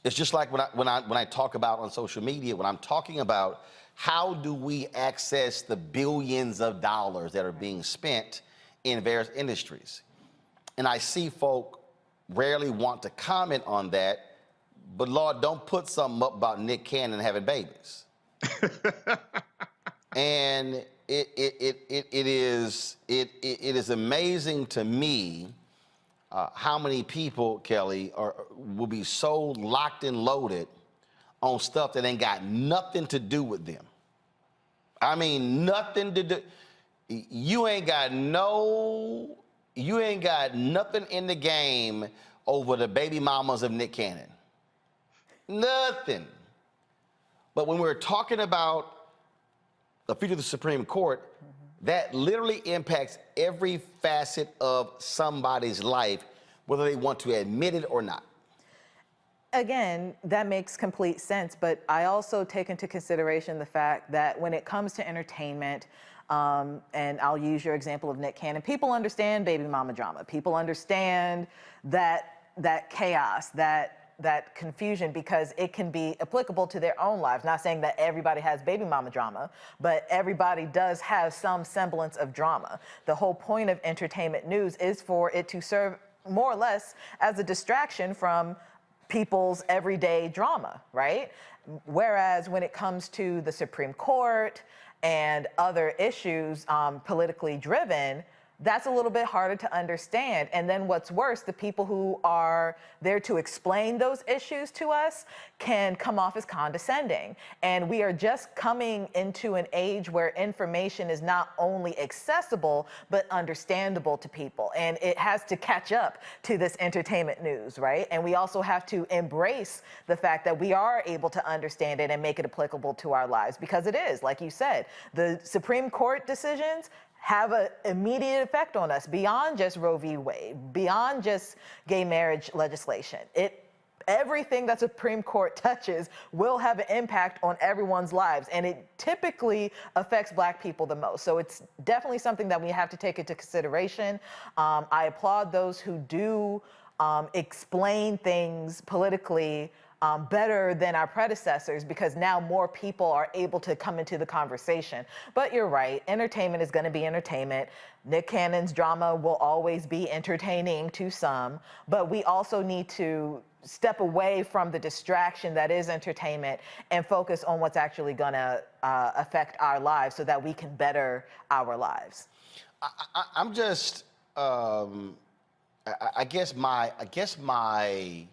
it's just like when I talk about on social media, when I'm talking about how do we access the billions of dollars that are being spent in various industries. And I see folk rarely want to comment on that, but Lord, don't put something up about Nick Cannon having babies. And it is amazing to me how many people, Kelly, will be so locked and loaded on stuff that ain't got nothing to do with them. I mean, nothing to do. You ain't got nothing in the game over the baby mamas of Nick Cannon. Nothing. But when we're talking about the future of the Supreme Court, that literally impacts every facet of somebody's life, whether they want to admit it or not. Again, that makes complete sense, but I also take into consideration the fact that when it comes to entertainment, and I'll use your example of Nick Cannon, people understand baby mama drama. People understand that chaos, that confusion, because it can be applicable to their own lives. Not saying that everybody has baby mama drama, but everybody does have some semblance of drama. The whole point of entertainment news is for it to serve more or less as a distraction from people's everyday drama, right? Whereas when it comes to the Supreme Court and other issues politically driven, that's a little bit harder to understand. And then what's worse, the people who are there to explain those issues to us can come off as condescending. And we are just coming into an age where information is not only accessible, but understandable to people. And it has to catch up to this entertainment news, right? And we also have to embrace the fact that we are able to understand it and make it applicable to our lives, because it is, like you said, the Supreme Court decisions have an immediate effect on us beyond just Roe v. Wade, beyond just gay marriage legislation. Everything that Supreme Court touches will have an impact on everyone's lives, and it typically affects Black people the most. So it's definitely something that we have to take into consideration. I applaud those who do explain things politically better than our predecessors, because now more people are able to come into the conversation. But you're right, entertainment is going to be entertainment. Nick Cannon's drama will always be entertaining to some, but we also need to step away from the distraction that is entertainment and focus on what's actually going to affect our lives so that we can better our lives. I'm just, I guess my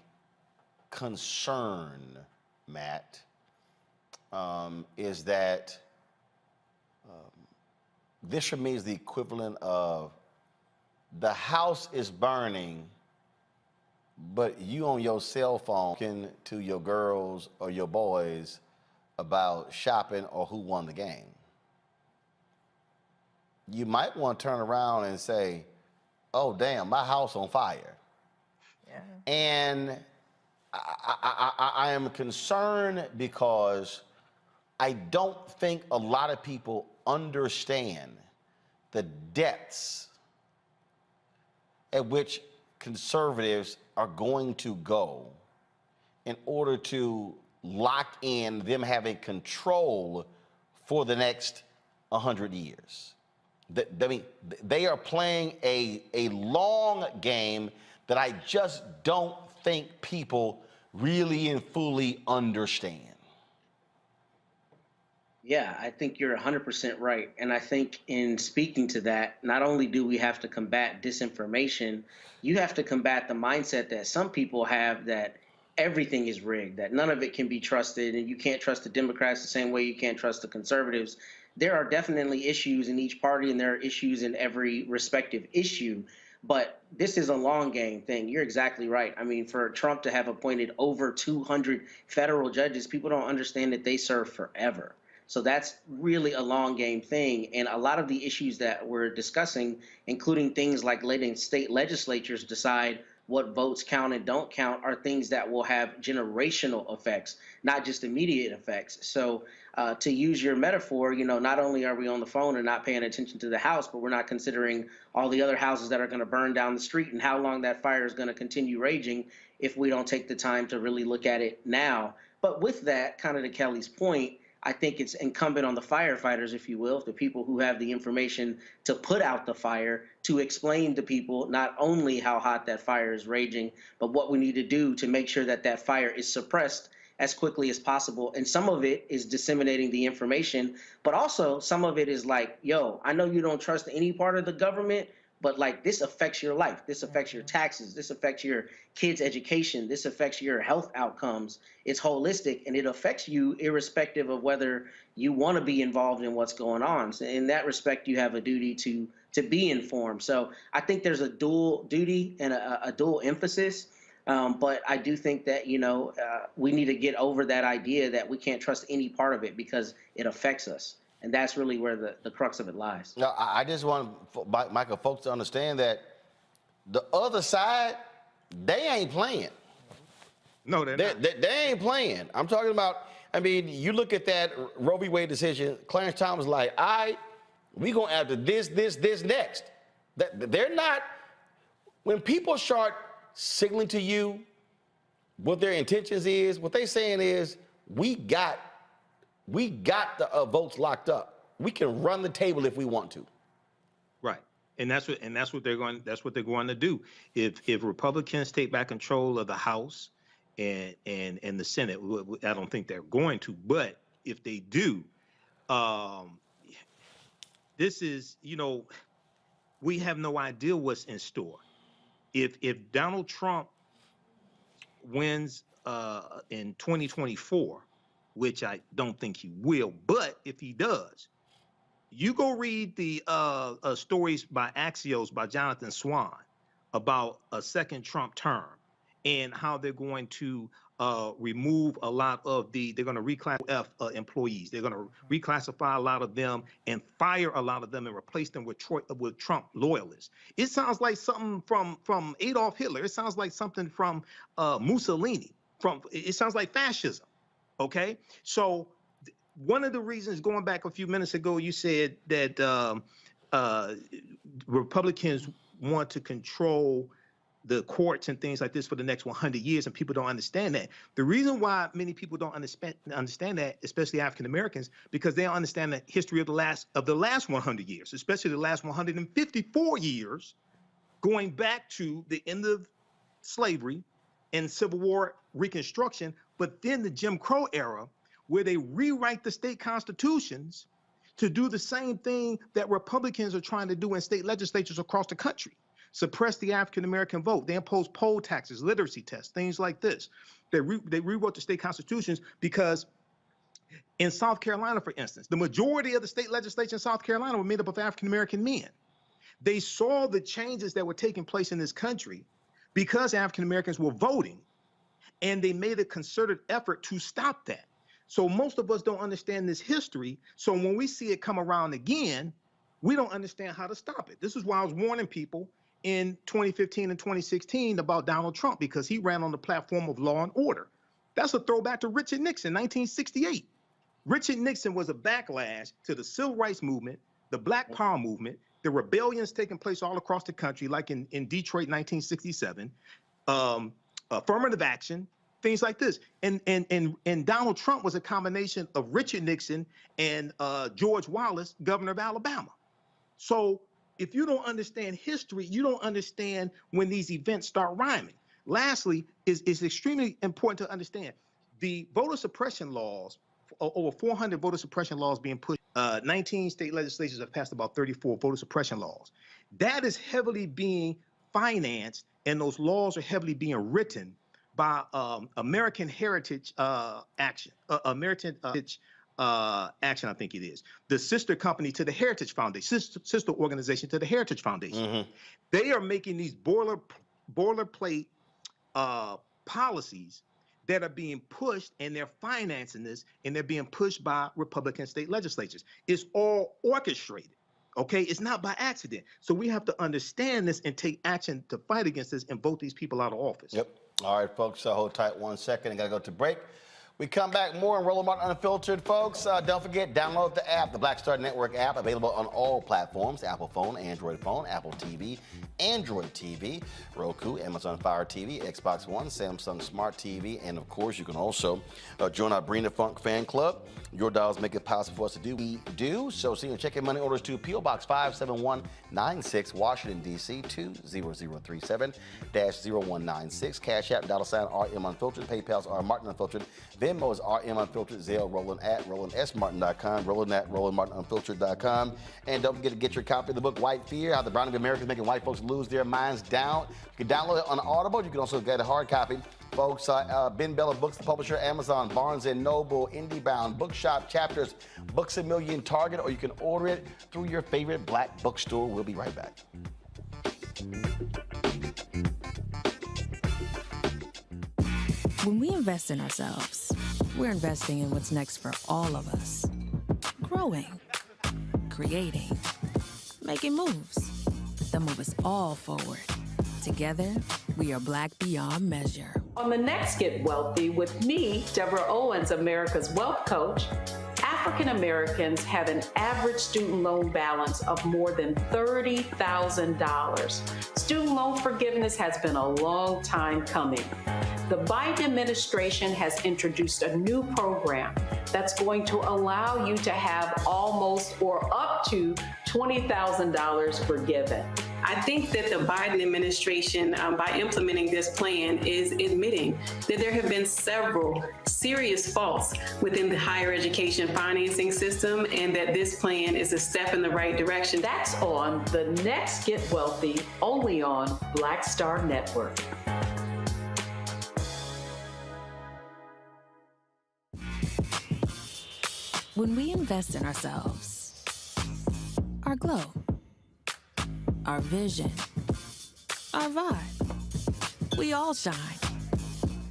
concern, Matt, is that this for me is the equivalent of the house is burning, but you on your cell phone talking to your girls or your boys about shopping or who won the game. You might want to turn around and say, oh, damn, my house on fire. Yeah. And I am concerned because I don't think a lot of people understand the depths at which conservatives are going to go in order to lock in them having control for the next 100 years. I mean, they are playing a long game that I just don't think people really and fully understand. Yeah, I think you're 100% right. And I think in speaking to that, not only do we have to combat disinformation, you have to combat the mindset that some people have that everything is rigged, that none of it can be trusted, and you can't trust the Democrats the same way you can't trust the conservatives. There are definitely issues in each party, and there are issues in every respective issue. But this is a long game thing. You're exactly right. I mean, for Trump to have appointed over 200 federal judges, people don't understand that they serve forever. So that's really a long game thing. And a lot of the issues that we're discussing, including things like letting state legislatures decide what votes count and don't count are things that will have generational effects, not just immediate effects. So to use your metaphor, not only are we on the phone and not paying attention to the house, but we're not considering all the other houses that are going to burn down the street and how long that fire is going to continue raging if we don't take the time to really look at it now. But with that, kind of to Kelly's point, I think it's incumbent on the firefighters, if you will, the people who have the information to put out the fire, to explain to people not only how hot that fire is raging, but what we need to do to make sure that that fire is suppressed as quickly as possible. And some of it is disseminating the information, but also some of it is like, yo, I know you don't trust any part of the government, but like this affects your life. This affects your taxes. This affects your kids' education. This affects your health outcomes. It's holistic and it affects you irrespective of whether you want to be involved in what's going on. So in that respect, you have a duty to be informed. So I think there's a dual duty and a dual emphasis. But I do think that, we need to get over that idea that we can't trust any part of it because it affects us. And that's really where the crux of it lies. No, I just want Michael folks to understand that the other side, they ain't playing. No, they're not. They ain't playing. I'm talking about, you look at that Roe v. Wade decision, Clarence Thomas like, all right, we going after this next. They're not, when people start signaling to you what their intentions is, what they saying is, we got the votes locked up. We can run the table if we want to. Right. And that's what they're going to do. If Republicans take back control of the House and the Senate, I don't think they're going to, but if they do, this is, we have no idea what's in store. If Donald Trump wins in 2024, which I don't think he will, but if he does, you go read the stories by Axios by Jonathan Swan about a second Trump term and how they're going to remove a lot of they're going to reclassify employees. They're going to reclassify a lot of them and fire a lot of them and replace them with Trump loyalists. It sounds like something from Adolf Hitler. It sounds like something from Mussolini. It sounds like fascism. Okay, so one of the reasons, going back a few minutes ago, you said that Republicans want to control the courts and things like this for the next 100 years, and people don't understand that. The reason why many people don't understand that, especially African Americans, because they don't understand the history of the last 100 years, especially the last 154 years, going back to the end of slavery and Civil War Reconstruction, but then the Jim Crow era, where they rewrite the state constitutions to do the same thing that Republicans are trying to do in state legislatures across the country. Suppress the African-American vote. They impose poll taxes, literacy tests, things like this. They rewrote the state constitutions because in South Carolina, for instance, the majority of the state legislature in South Carolina were made up of African-American men. They saw the changes that were taking place in this country because African-Americans were voting, and they made a concerted effort to stop that. So most of us don't understand this history. So when we see it come around again, we don't understand how to stop it. This is why I was warning people in 2015 and 2016 about Donald Trump, because he ran on the platform of law and order. That's a throwback to Richard Nixon, 1968. Richard Nixon was a backlash to the civil rights movement, the Black Power movement, the rebellions taking place all across the country, like in Detroit, 1967, affirmative action, things like this. And Donald Trump was a combination of Richard Nixon and George Wallace, governor of Alabama. So if you don't understand history, you don't understand when these events start rhyming. Lastly, it's extremely important to understand the voter suppression laws, over 400 voter suppression laws being pushed. 19 state legislatures have passed about 34 voter suppression laws. That is heavily being financed, and those laws are heavily being written by American Heritage Action, Action, I think it is, the sister company to the Heritage Foundation, sister organization to the Heritage Foundation. Mm-hmm. They are making these boilerplate policies that are being pushed, and they're financing this, and they're being pushed by Republican state legislatures. It's all orchestrated, Okay, it's not by accident. So we have to understand this and take action to fight against this and vote these people out of office. Yep. All right, folks, hold tight 1 second. I got to go to break. We come back more in Roland Martin Unfiltered, folks. Don't forget, download the app, the Black Star Network app, available on all platforms: Apple phone, Android phone, Apple TV, Android TV, Roku, Amazon Fire TV, Xbox One, Samsung Smart TV, and of course, you can also join our Bring the Funk fan club. Your dollars make it possible for us to do what we do. So see you check your money orders to P.O. Box 57196, Washington, D.C. 20037-0196. Cash App, $RM Unfiltered. PayPal's R Martin Unfiltered. Venmo is RM Unfiltered. Zelle, Roland at RolandSMartin.com. Roland at RolandMartinUnfiltered.com. And don't forget to get your copy of the book White Fear: How the Browning of America is Making White Folks Lose Their Minds Down. You can download it on Audible. You can also get a hard copy. Folks, Ben Bella Books, the publisher, Amazon, Barnes & Noble, IndieBound, Bookshop, Chapters, Books A Million, Target, or you can order it through your favorite black bookstore. We'll be right back. When we invest in ourselves, we're investing in what's next for all of us. Growing, creating, making moves that move us all forward. Together, we are Black beyond measure. On the next Get Wealthy with me, Deborah Owens, America's Wealth Coach, African Americans have an average student loan balance of more than $30,000. Student loan forgiveness has been a long time coming. The Biden administration has introduced a new program that's going to allow you to have almost or up to $20,000 forgiven. I think that the Biden administration, by implementing this plan, is admitting that there have been several serious faults within the higher education financing system, and that this plan is a step in the right direction. That's on the next Get Wealthy, only on Black Star Network. When we invest in ourselves, our glow, our vision, our vibe, we all shine.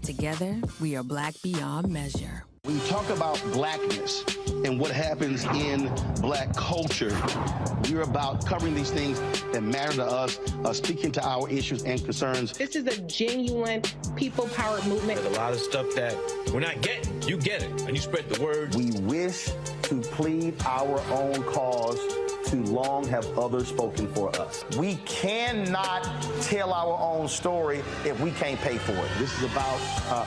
Together, we are Black beyond measure. When you talk about blackness and what happens in black culture, we're about covering these things that matter to us, speaking to our issues and concerns. This is a genuine people-powered movement. There's a lot of stuff that we're not getting. You get it, and you spread the word. We wish to plead our own cause. Too long have others spoken for us. We cannot tell our own story if we can't pay for it. This is about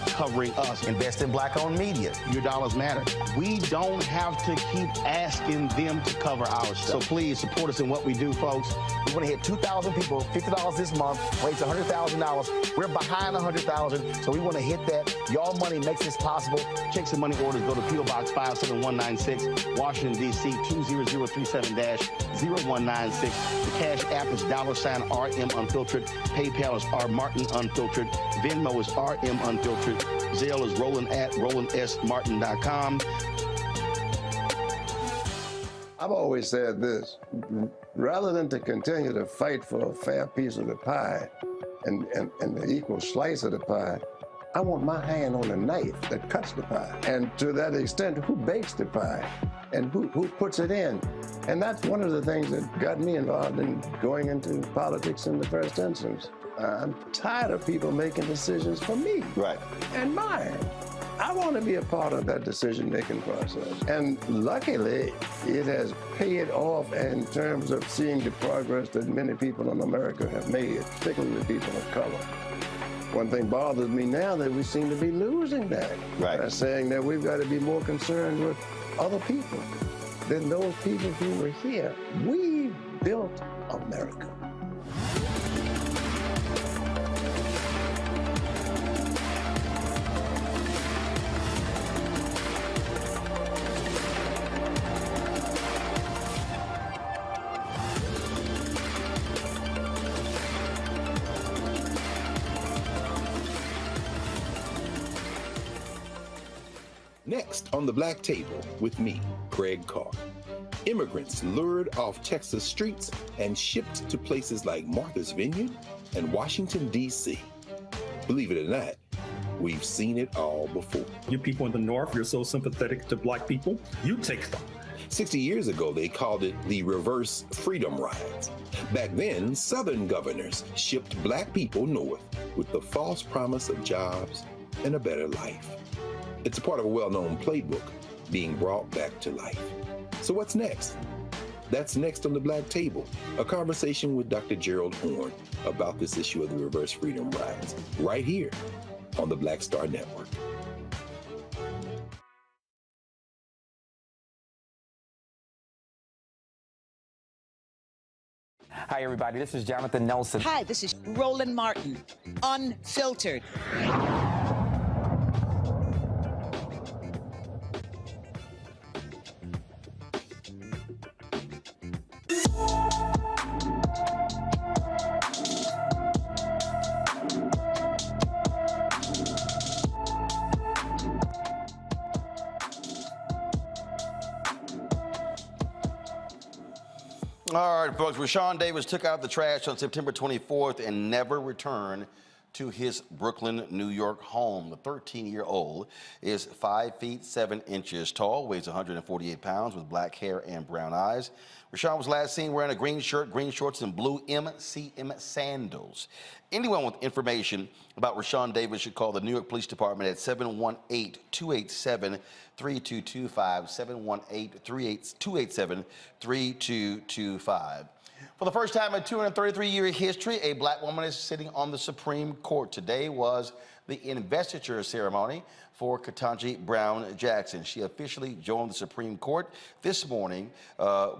covering us. Invest in black-owned media. Your dollars matter. We don't have to keep asking them to cover our stuff. So please support us in what we do, folks. We want to hit 2,000 people, $50 this month, raise $100,000. We're behind 100,000, so we want to hit that. Y'all money makes this possible. Check some money orders. Go to P.O. Box 57196, Washington, D.C. 20037-0196. The Cash App is $RM Unfiltered. PayPal is R Martin Unfiltered. Venmo is RM Unfiltered. Zelle is Roland at RolandSMartin.com. I've always said this: rather than to continue to fight for a fair piece of the pie and the equal slice of the pie, I want my hand on the knife that cuts the pie. And to that extent, who bakes the pie and who puts it in? And that's one of the things that got me involved in going into politics in the first instance. I'm tired of people making decisions for me. Right. And mine. I want to be a part of that decision-making process. And luckily, it has paid off in terms of seeing the progress that many people in America have made, particularly people of color. One thing bothers me now that we seem to be losing that. Right. Saying that we've got to be more concerned with other people than those people who were here. We built America. Next on the Black Table with me, Craig Carr. Immigrants lured off Texas streets and shipped to places like Martha's Vineyard and Washington, D.C. Believe it or not, we've seen it all before. You people in the North, you're so sympathetic to black people. You take them 60 years ago, they called it the reverse freedom rides. Back then, Southern governors shipped black people north with the false promise of jobs and a better life. It's a part of a well-known playbook being brought back to life. So what's next? That's next on the Black Table, a conversation with Dr. Gerald Horne about this issue of the reverse freedom rides, right here on the Black Star Network. Hi, everybody. This is Jonathan Nelson. Hi, this is Roland Martin, Unfiltered. All right, folks, Rashawn Davis took out the trash on September 24th and never returned to his Brooklyn, New York home. The 13-year-old is 5 feet 7 inches tall, weighs 148 pounds, with black hair and brown eyes. Rashawn was last seen wearing a green shirt, green shorts, and blue MCM sandals. Anyone with information about Rashawn Davis should call the New York Police Department at 718-287-3225, 718-287-3225. For the first time in 233-year history, a black woman is sitting on the Supreme Court. Today was the investiture ceremony for Ketanji Brown Jackson. She officially joined the Supreme Court this morning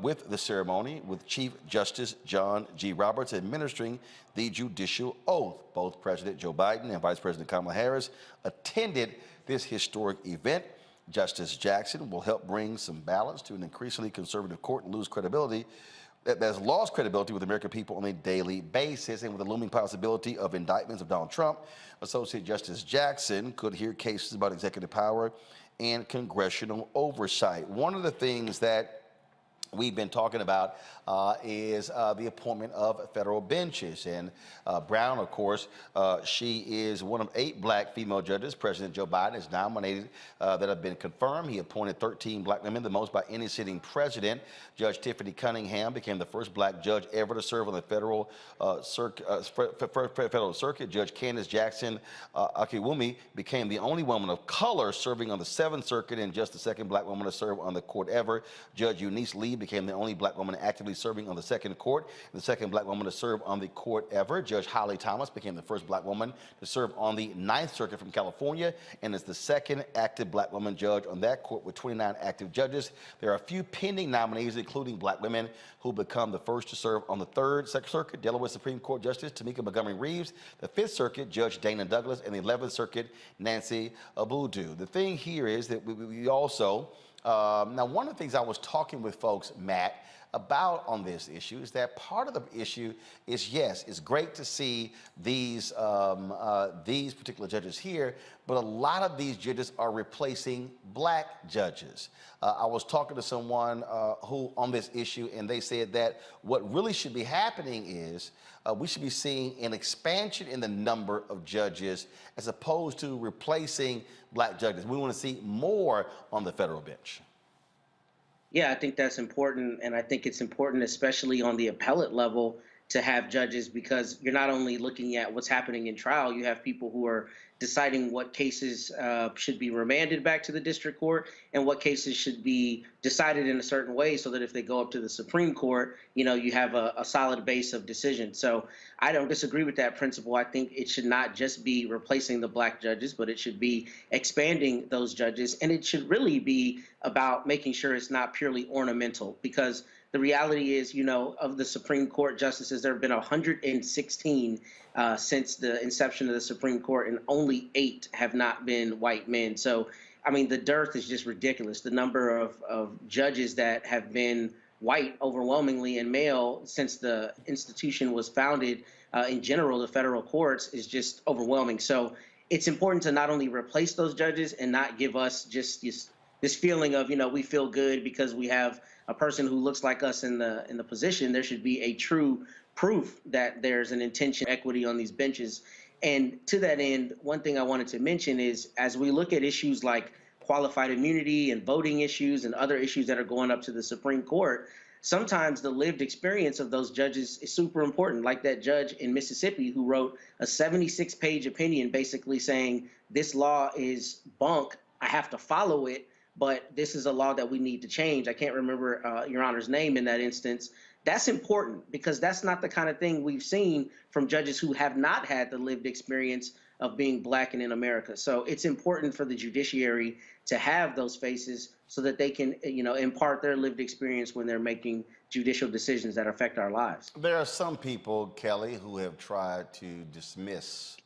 with the ceremony, with Chief Justice John G. Roberts administering the Judicial Oath. Both President Joe Biden and Vice President Kamala Harris attended this historic event. Justice Jackson will help bring some balance to an increasingly conservative court and lose credibility that has lost credibility with the American people on a daily basis. And with the looming possibility of indictments of Donald Trump, Associate Justice Jackson could hear cases about executive power and congressional oversight. One of the things that we've been talking about is the appointment of federal benches. And Brown, of course, she is one of 8 black female judges President Joe Biden has nominated that have been confirmed. He appointed 13 black women, the most by any sitting president. Judge Tiffany Cunningham became the first black judge ever to serve on the federal circuit. Judge Candace Jackson Akiwumi became the only woman of color serving on the 7th Circuit and just the second black woman to serve on the court ever. Judge Eunice Lee became the only black woman actively serving on the 2nd Court, and the second black woman to serve on the court ever. Judge Holly Thomas became the first black woman to serve on the 9th Circuit from California, and is the second active black woman judge on that court with 29 active judges. There are a few pending nominees, including black women who become the first to serve on the 3rd Circuit, Delaware Supreme Court Justice Tamika Montgomery Reeves, the 5th Circuit, Judge Dana Douglas, and the 11th Circuit, Nancy Abudu. The thing here is that we also now, one of the things I was talking with folks, Matt, about on this issue is that part of the issue is, yes, it's great to see these particular judges here, but a lot of these judges are replacing black judges. I was talking to someone who on this issue, and they said that what really should be happening is we should be seeing an expansion in the number of judges as opposed to replacing black judges. We want to see more on the federal bench. Yeah, I think that's important. And I think it's important, especially on the appellate level, to have judges, because you're not only looking at what's happening in trial, you have people who are deciding what cases should be remanded back to the district court and what cases should be decided in a certain way so that if they go up to the Supreme Court, you know, you have a solid base of decision. So I don't disagree with that principle. I think it should not just be replacing the black judges, but it should be expanding those judges. And it should really be about making sure it's not purely ornamental, because the reality is, you know, of the Supreme Court justices, there have been 116 since the inception of the Supreme Court, and only 8 have not been white men. So, I mean, the dearth is just ridiculous. The number of judges that have been white overwhelmingly and male since the institution was founded in general, the federal courts, is just overwhelming. So it's important to not only replace those judges and not give us just this feeling of, you know, we feel good because we have a person who looks like us in the position. There should be a true proof that there's an intention equity on these benches. And to that end, one thing I wanted to mention is, as we look at issues like qualified immunity and voting issues and other issues that are going up to the Supreme Court, sometimes the lived experience of those judges is super important, like that judge in Mississippi who wrote a 76-page opinion basically saying this law is bunk, I have to follow it, but this is a law that we need to change. I can't remember Your Honor's name in that instance. That's important because that's not the kind of thing we've seen from judges who have not had the lived experience of being Black and in America. So it's important for the judiciary to have those faces so that they can, impart their lived experience when they're making judicial decisions that affect our lives. There are some people, Kelly, who have tried to dismiss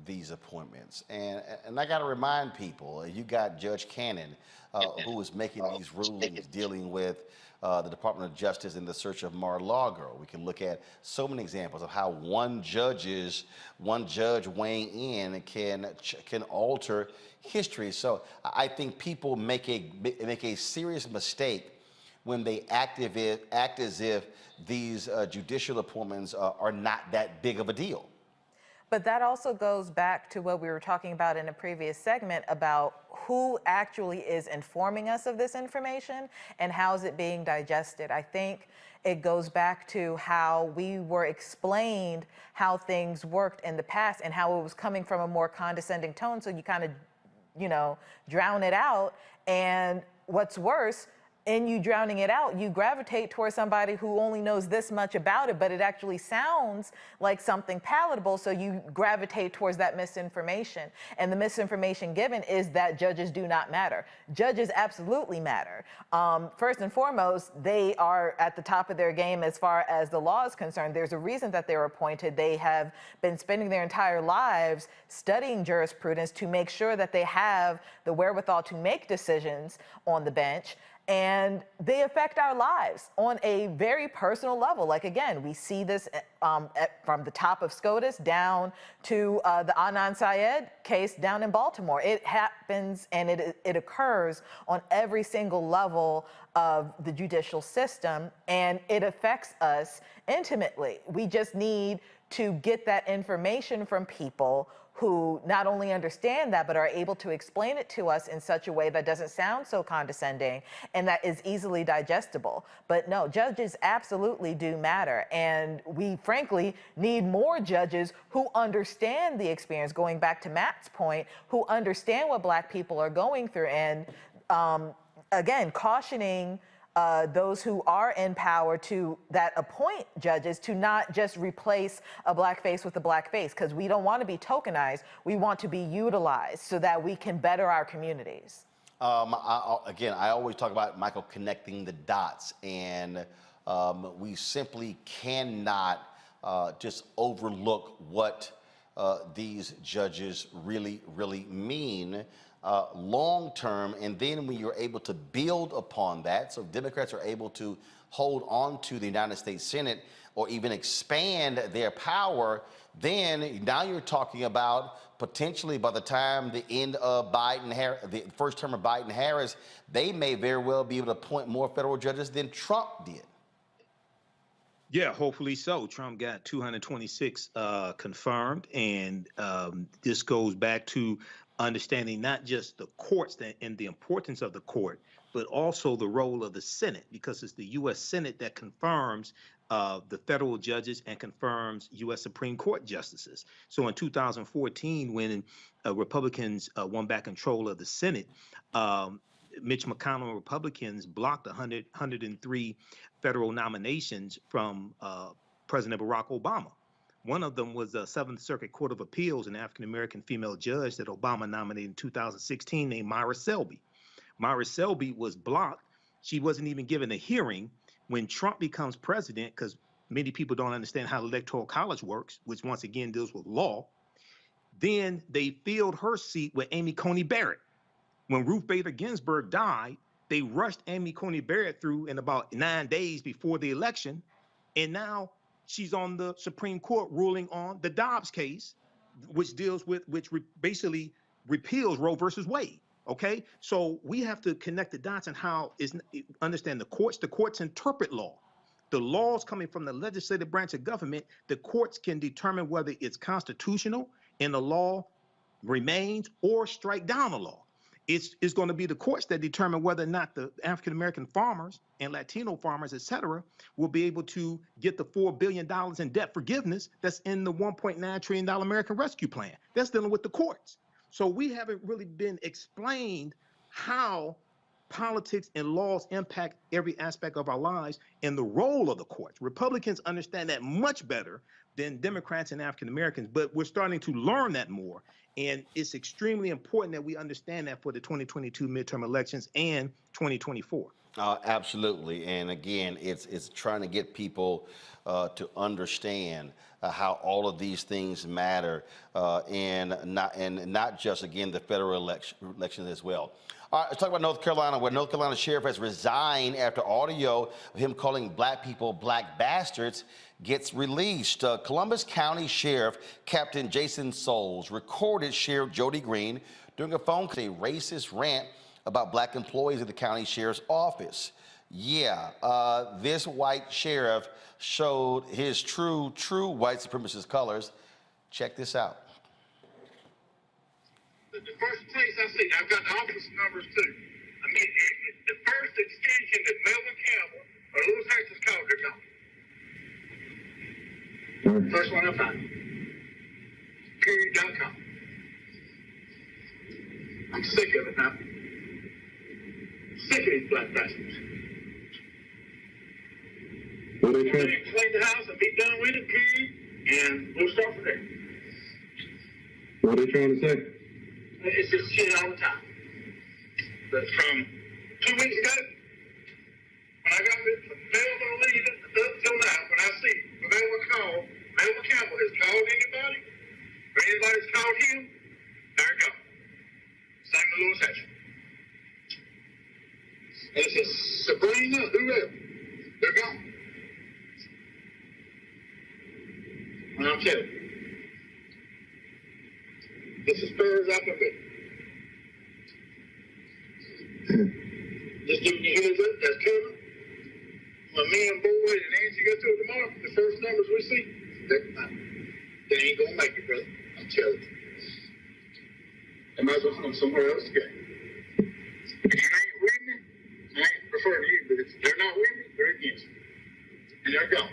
these appointments. And I got to remind people, you got Judge Cannon, who was making these rulings dealing with the Department of Justice in the search of Mar-a-Lago. We can look at so many examples of how one judge weighing in can alter history. So I think people make a serious mistake when they act as if these judicial appointments are not that big of a deal. But that also goes back to what we were talking about in a previous segment about who actually is informing us of this information and how is it being digested. I think it goes back to how we were explained how things worked in the past and how it was coming from a more condescending tone. So you kind of, drown it out. And what's worse, in you drowning it out, you gravitate towards somebody who only knows this much about it, but it actually sounds like something palatable, so you gravitate towards that misinformation. And the misinformation given is that judges do not matter. Judges absolutely matter. First and foremost, they are at the top of their game as far as the law is concerned. There's a reason that they were appointed. They have been spending their entire lives studying jurisprudence to make sure that they have the wherewithal to make decisions on the bench. And they affect our lives on a very personal level. Like, again, we see this from the top of SCOTUS down to the Adnan Syed case down in Baltimore. It happens and it occurs on every single level of the judicial system, and it affects us intimately. We just need to get that information from people who not only understand that, but are able to explain it to us in such a way that doesn't sound so condescending and that is easily digestible. But no, judges absolutely do matter. And we frankly need more judges who understand the experience, going back to Matt's point, who understand what Black people are going through. And again, cautioning those who are in power that appoint judges to not just replace a Black face with a Black face, because we don't want to be tokenized. We want to be utilized so that we can better our communities. I always talk about, Michael, connecting the dots, and we simply cannot just overlook what these judges really mean long term, and then when you're able to build upon that, so Democrats are able to hold on to the United States Senate or even expand their power, then now you're talking about potentially by the time the end of the first term of Biden-Harris, they may very well be able to appoint more federal judges than Trump did. Yeah, hopefully so. Trump got 226 confirmed, and this goes back to understanding not just the courts and the importance of the court, but also the role of the Senate, because it's the U.S. Senate that confirms the federal judges and confirms U.S. Supreme Court justices. So in 2014, when Republicans won back control of the Senate, Mitch McConnell and Republicans blocked 103 federal nominations from President Barack Obama. One of them was the Seventh Circuit Court of Appeals, an African-American female judge that Obama nominated in 2016 named Myra Selby. Myra Selby was blocked. She wasn't even given a hearing. When Trump becomes president, because many people don't understand how the Electoral College works, which once again deals with law, then they filled her seat with Amy Coney Barrett. When Ruth Bader Ginsburg died, they rushed Amy Coney Barrett through in about 9 days before the election, and now she's on the Supreme Court ruling on the Dobbs case, which basically repeals Roe versus Wade. Okay, so we have to connect the dots and understand the courts interpret law. The laws coming from the legislative branch of government, the courts can determine whether it's constitutional and the law remains or strike down a law. It's going to be the courts that determine whether or not the African-American farmers and Latino farmers, et cetera, will be able to get the $4 billion in debt forgiveness that's in the $1.9 trillion American Rescue Plan. That's dealing with the courts. So we haven't really been explained how politics and laws impact every aspect of our lives and the role of the courts. Republicans understand that much better than Democrats and African Americans, but we're starting to learn that more. And it's extremely important that we understand that for the 2022 midterm elections and 2024. Absolutely. And again, it's trying to get people to understand how all of these things matter, and not just, again, the federal election as well. All right, let's talk about North Carolina, where North Carolina sheriff has resigned after audio of him calling black people black bastards gets released. Columbus County Sheriff Captain Jason Souls recorded Sheriff Jody Green during a phone call, a racist rant about black employees at the county sheriff's office. Yeah, this white sheriff showed his true white supremacist colors. Check this out. The first place I see, I've got the office numbers too. I mean, the first extension that Melvin Campbell or Lewis Texas called, they're gone. First one I find. Period.com. I'm sick of it now. Sick of these black bastards. Well, they clean the house and be done with it, period, and we'll start from there. What are they trying to say? It's just shit all the time. But from 2 weeks ago, when I got this mail on leave up till now, when I see Melvin Campbell has called anybody, or anybody's called him, there it goes. Same to Lewis Hatcher. And it's just Sabrina, whoever. They're gone. And I'm telling you, this is fair as I can be. Just giving you heads up, that's coming. When me and Boyd and Nancy go through it tomorrow, the first numbers we see, they ain't gonna make it, brother. I'm telling you. They might as well come somewhere else to go. If you ain't with me, I ain't referring to you, but if they're not with me, they're against me. And they're gone.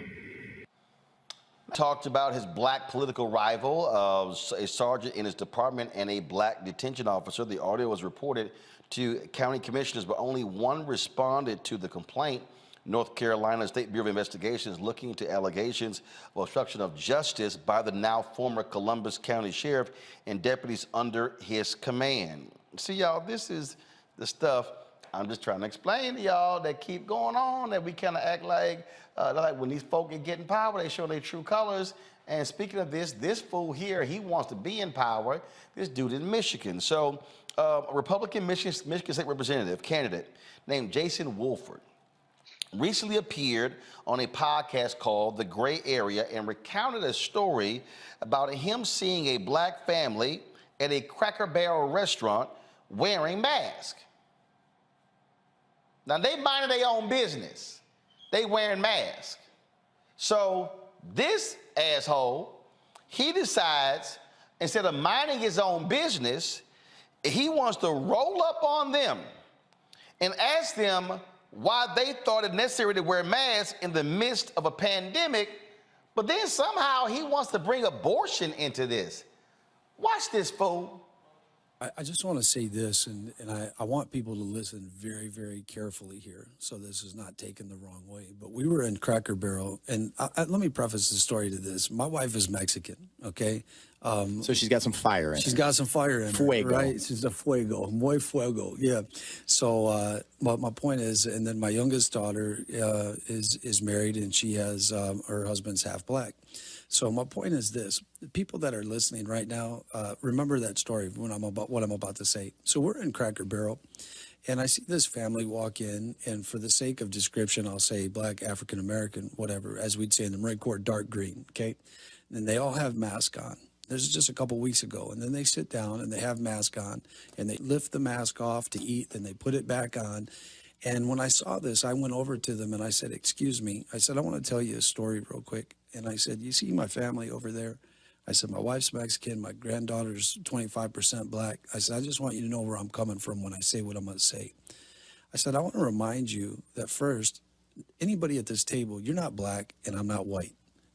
Talked about his black political rival, a sergeant in his department and a black detention officer. The audio was reported to county commissioners, but only one responded to the complaint. North Carolina State Bureau of Investigation is looking into allegations of obstruction of justice by the now former Columbus County Sheriff and deputies under his command. See, y'all, this is the stuff I'm just trying to explain to y'all that keep going on, that we kind of act like when these folk get in power, they show their true colors. And speaking of this fool here, he wants to be in power. This dude in Michigan. So a Republican Michigan State Representative candidate named Jason Wolford recently appeared on a podcast called The Gray Area and recounted a story about him seeing a black family at a Cracker Barrel restaurant wearing masks. Now, they minding their own business. They wearing masks. So this asshole, he decides, instead of minding his own business, he wants to roll up on them and ask them why they thought it necessary to wear masks in the midst of a pandemic, but then somehow he wants to bring abortion into this. Watch this, fool. I just want to say this, and I want people to listen very, very carefully here, so this is not taken the wrong way. But we were in Cracker Barrel, and let me preface the story to this. My wife is Mexican, okay? So she's got some fire in her. She's got some fire in Fuego. her, right? She's a fuego, muy fuego, yeah. So but my point is, and then my youngest daughter is married, and she has, her husband's half black. So my point is this: the people that are listening right now, remember that story when what I'm about to say. So we're in Cracker Barrel, and I see this family walk in, and for the sake of description, I'll say black, African American, whatever, as we'd say in the Marine Corps, dark green. Okay, and they all have masks on. This is just a couple weeks ago, and then they sit down and they have mask on, and they lift the mask off to eat, then they put it back on. And when I saw this, I went over to them and I said, "Excuse me," I said, "I want to tell you a story real quick." And I said, "You see my family over there? I said, my wife's Mexican, my granddaughter's 25% black. I said, I just want you to know where I'm coming from when I say what I'm going to say. I said, I want to remind you that first, anybody at this table, you're not black and I'm not white.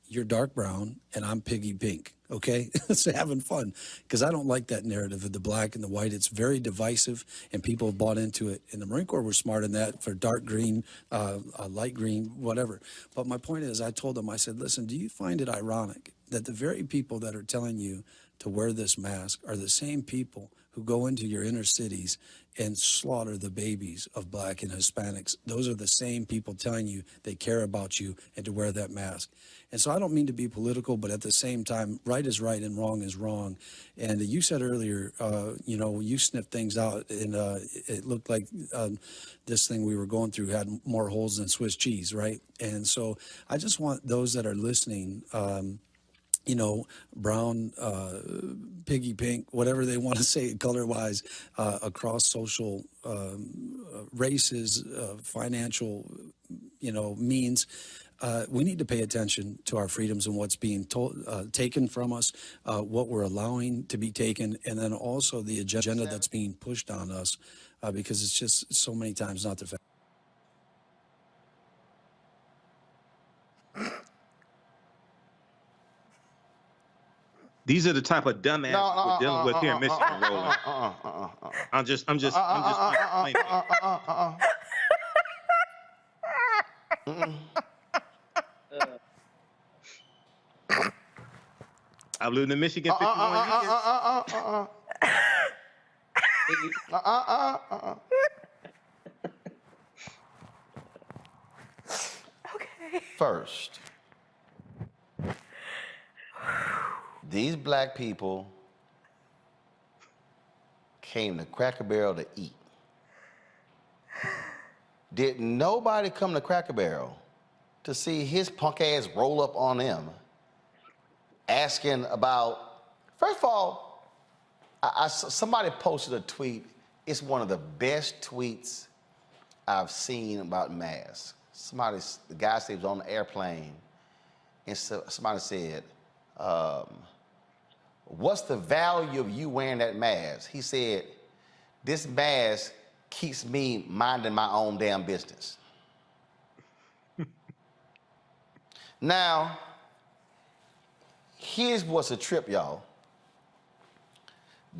You're dark brown and I'm piggy pink, okay? So having fun, because I don't like that narrative of the black and the white. It's very divisive and people have bought into it. And the Marine Corps were smart in that for dark green, light green, whatever. But my point is, I told them, I said, listen, do you find it ironic that the very people that are telling you to wear this mask are the same people who go into your inner cities and slaughter the babies of black and Hispanics? Those are the same people telling you they care about you and to wear that mask. And so I don't mean to be political, but at the same time, right is right and wrong is wrong. And you said earlier, you know, you sniffed things out and it looked like this thing we were going through had more holes than Swiss cheese, right? And so I just want those that are listening, you know, brown, piggy pink, whatever they want to say color-wise, across social races, financial, you know, means. We need to pay attention to our freedoms and what's being taken from us, what we're allowing to be taken, and then also the agenda that's being pushed on us, because it's just so many times not the fact. These are the type of dumbasses we're dealing with here in Michigan, Roland. I'm just I've lived in Michigan 51 years. Okay. First, these black people came to Cracker Barrel to eat. Did nobody come to Cracker Barrel to see his punk ass roll up on them, asking about, first of all, somebody posted a tweet. It's one of the best tweets I've seen about masks. The guy said he was on the airplane, and so somebody said, what's the value of you wearing that mask? He said, this mask keeps me minding my own damn business. Now, here's what's a trip, y'all.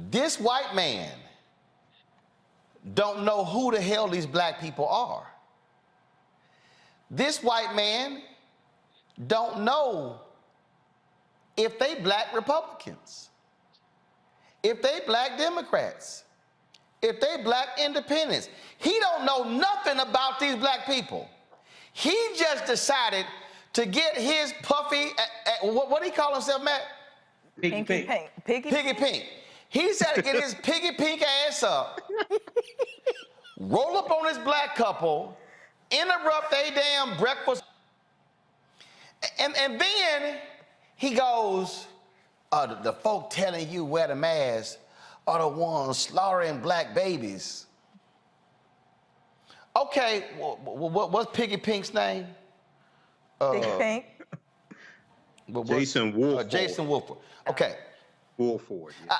This white man don't know who the hell these black people are. This white man don't know if they black Republicans, if they black Democrats, if they black independents. He don't know nothing about these black people. He just decided to get his puffy, what do he call himself, Matt? Piggy pink. Piggy pink. He decided to get his piggy pink ass up, roll up on this black couple, interrupt their damn breakfast, and then he goes, the folk telling you wear the mask are the ones slaughtering black babies. Okay, what's Piggy Pink's name? Piggy Pink. Jason Wolford. Jason Wolford. Okay. Wolford. Yeah.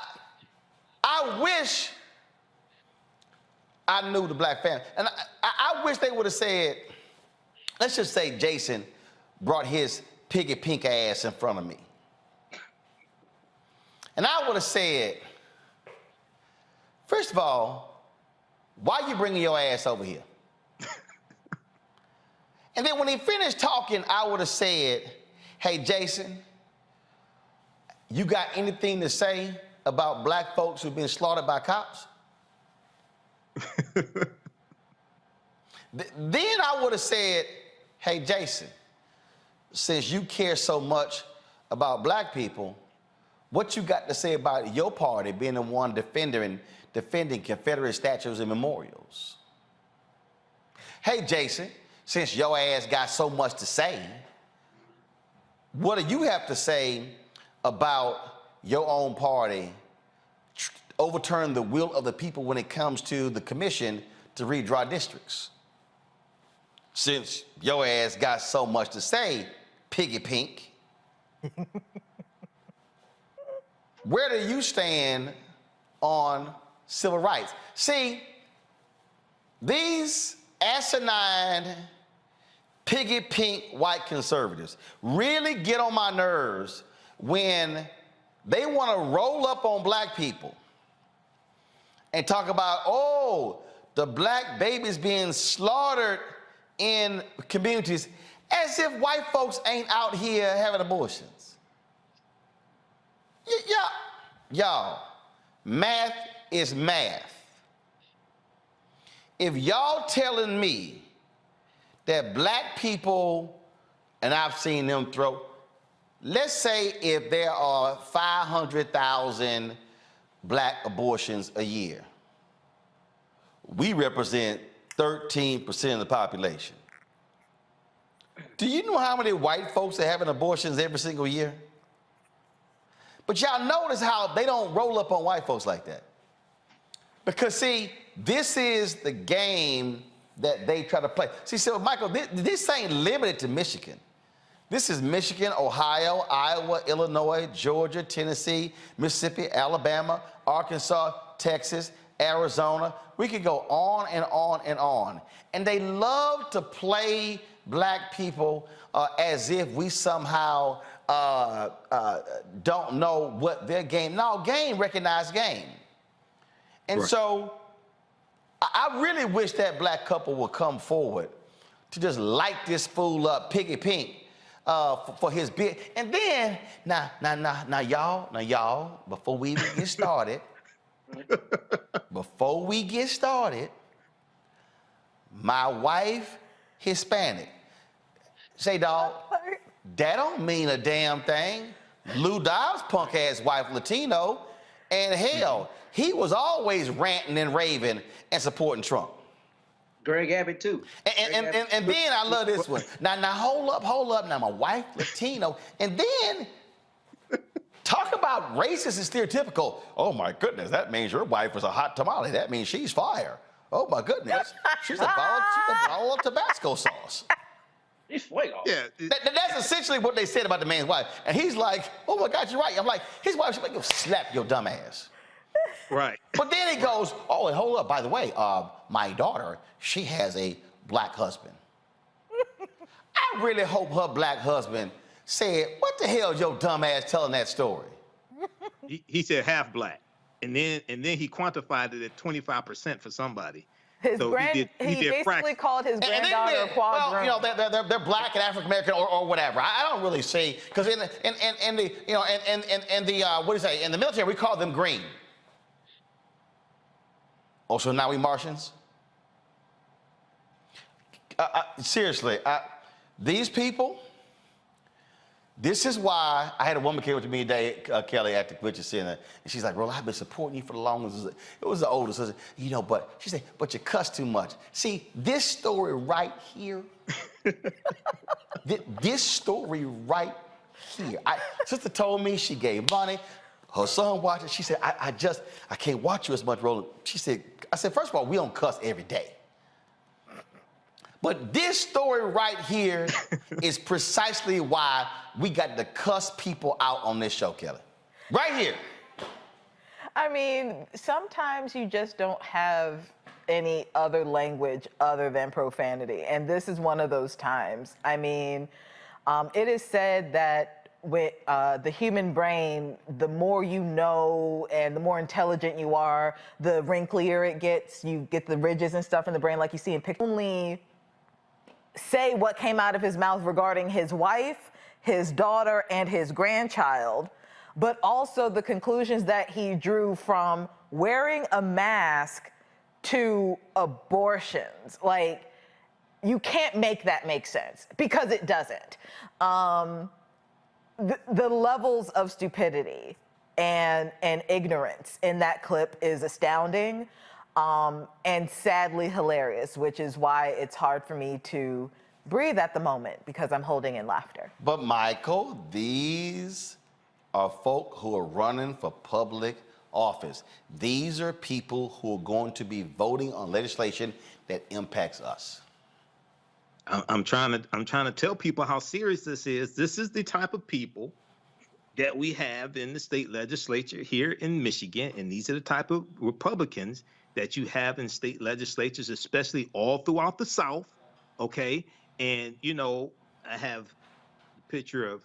I wish I knew the black family. And I wish they would have said, let's just say Jason brought his piggy pink ass in front of me. And I would have said, first of all, why you bringing your ass over here? And then when he finished talking, I would have said, hey, Jason, you got anything to say about black folks who've been slaughtered by cops? Then I would have said, hey, Jason, since you care so much about black people, what you got to say about your party being the one defending Confederate statues and memorials? Hey, Jason, since your ass got so much to say, what do you have to say about your own party overturning the will of the people when it comes to the commission to redraw districts? Since your ass got so much to say, Piggy Pink. where do you stand on civil rights? See, these asinine, piggy pink white conservatives really get on my nerves when they want to roll up on black people and talk about, oh, the black babies being slaughtered in communities, as if white folks ain't out here having abortions. Y'all, math is math. If y'all telling me that black people, and I've seen them throw, let's say if there are 500,000 black abortions a year, we represent 13% of the population. Do you know how many white folks are having abortions every single year? But y'all notice how they don't roll up on white folks like that. Because see, this is the game that they try to play. See, so Michael, this ain't limited to Michigan. This is Michigan, Ohio, Iowa, Illinois, Georgia, Tennessee, Mississippi, Alabama, Arkansas, Texas, Arizona. We could go on and on and on. And they love to play black people as if we somehow don't know what their game. No, game recognized game. And so I really wish that black couple would come forward to just light this fool up, Piggy Pink, for his bid. And then, now y'all, before we even get started, my wife, Hispanic. Say, dog, that don't mean a damn thing. Lou Dobbs' punk ass wife, Latino, and hell, he was always ranting and raving and supporting Trump. Greg Abbott too. And then I love this one. Now hold up. Now my wife, Latino, and then talk about racist and stereotypical. Oh my goodness, that means your wife was a hot tamale. That means she's fire. Oh my goodness, she's a bottle of Tabasco sauce. He's fuego. Yeah, that's essentially what they said about the man's wife. And he's like, oh my God, you're right. I'm like, his wife should make you slap your dumb ass. Right. But then he goes, oh, and hold up, by the way, my daughter, she has a black husband. I really hope her black husband said, what the hell is your dumb ass telling that story? He said half black. And then he quantified it at 25% for somebody. He basically called his granddaughter a quadroon. Well, you know, they're black and African American or whatever. I don't really see, because in the what do you say? In the military, we call them green. Oh, so now we Martians? Seriously, these people. This is why I had a woman came up to me today, Kelly, at the Convention Center, and she's like, "Roll, I've been supporting you for the longest." It was the oldest, so you know, but she said, "But you cuss too much." See, this story right here, this story right here. Sister told me she gave money. Her son watched it. She said, I can't watch you as much, Roland. I said, first of all, we don't cuss every day. But this story right here is precisely why we got to cuss people out on this show, Kelly. Right here. I mean, sometimes you just don't have any other language other than profanity. And this is one of those times. I mean, it is said that with the human brain, the more you know and the more intelligent you are, the wrinklier it gets. You get the ridges and stuff in the brain like you see in pictures. Only say what came out of his mouth regarding his wife, his daughter, and his grandchild, but also the conclusions that he drew from wearing a mask to abortions. Like, you can't make that make sense, because it doesn't. The levels of stupidity and ignorance in that clip is astounding. And sadly hilarious, which is why it's hard for me to breathe at the moment, because I'm holding in laughter. But Michael, these are folk who are running for public office. These are people who are going to be voting on legislation that impacts us. I'm trying to tell people how serious this is. This is the type of people, that we have in the state legislature here in Michigan, and these are the type of Republicans that you have in state legislatures, especially all throughout the South, okay? And, you know, I have a picture of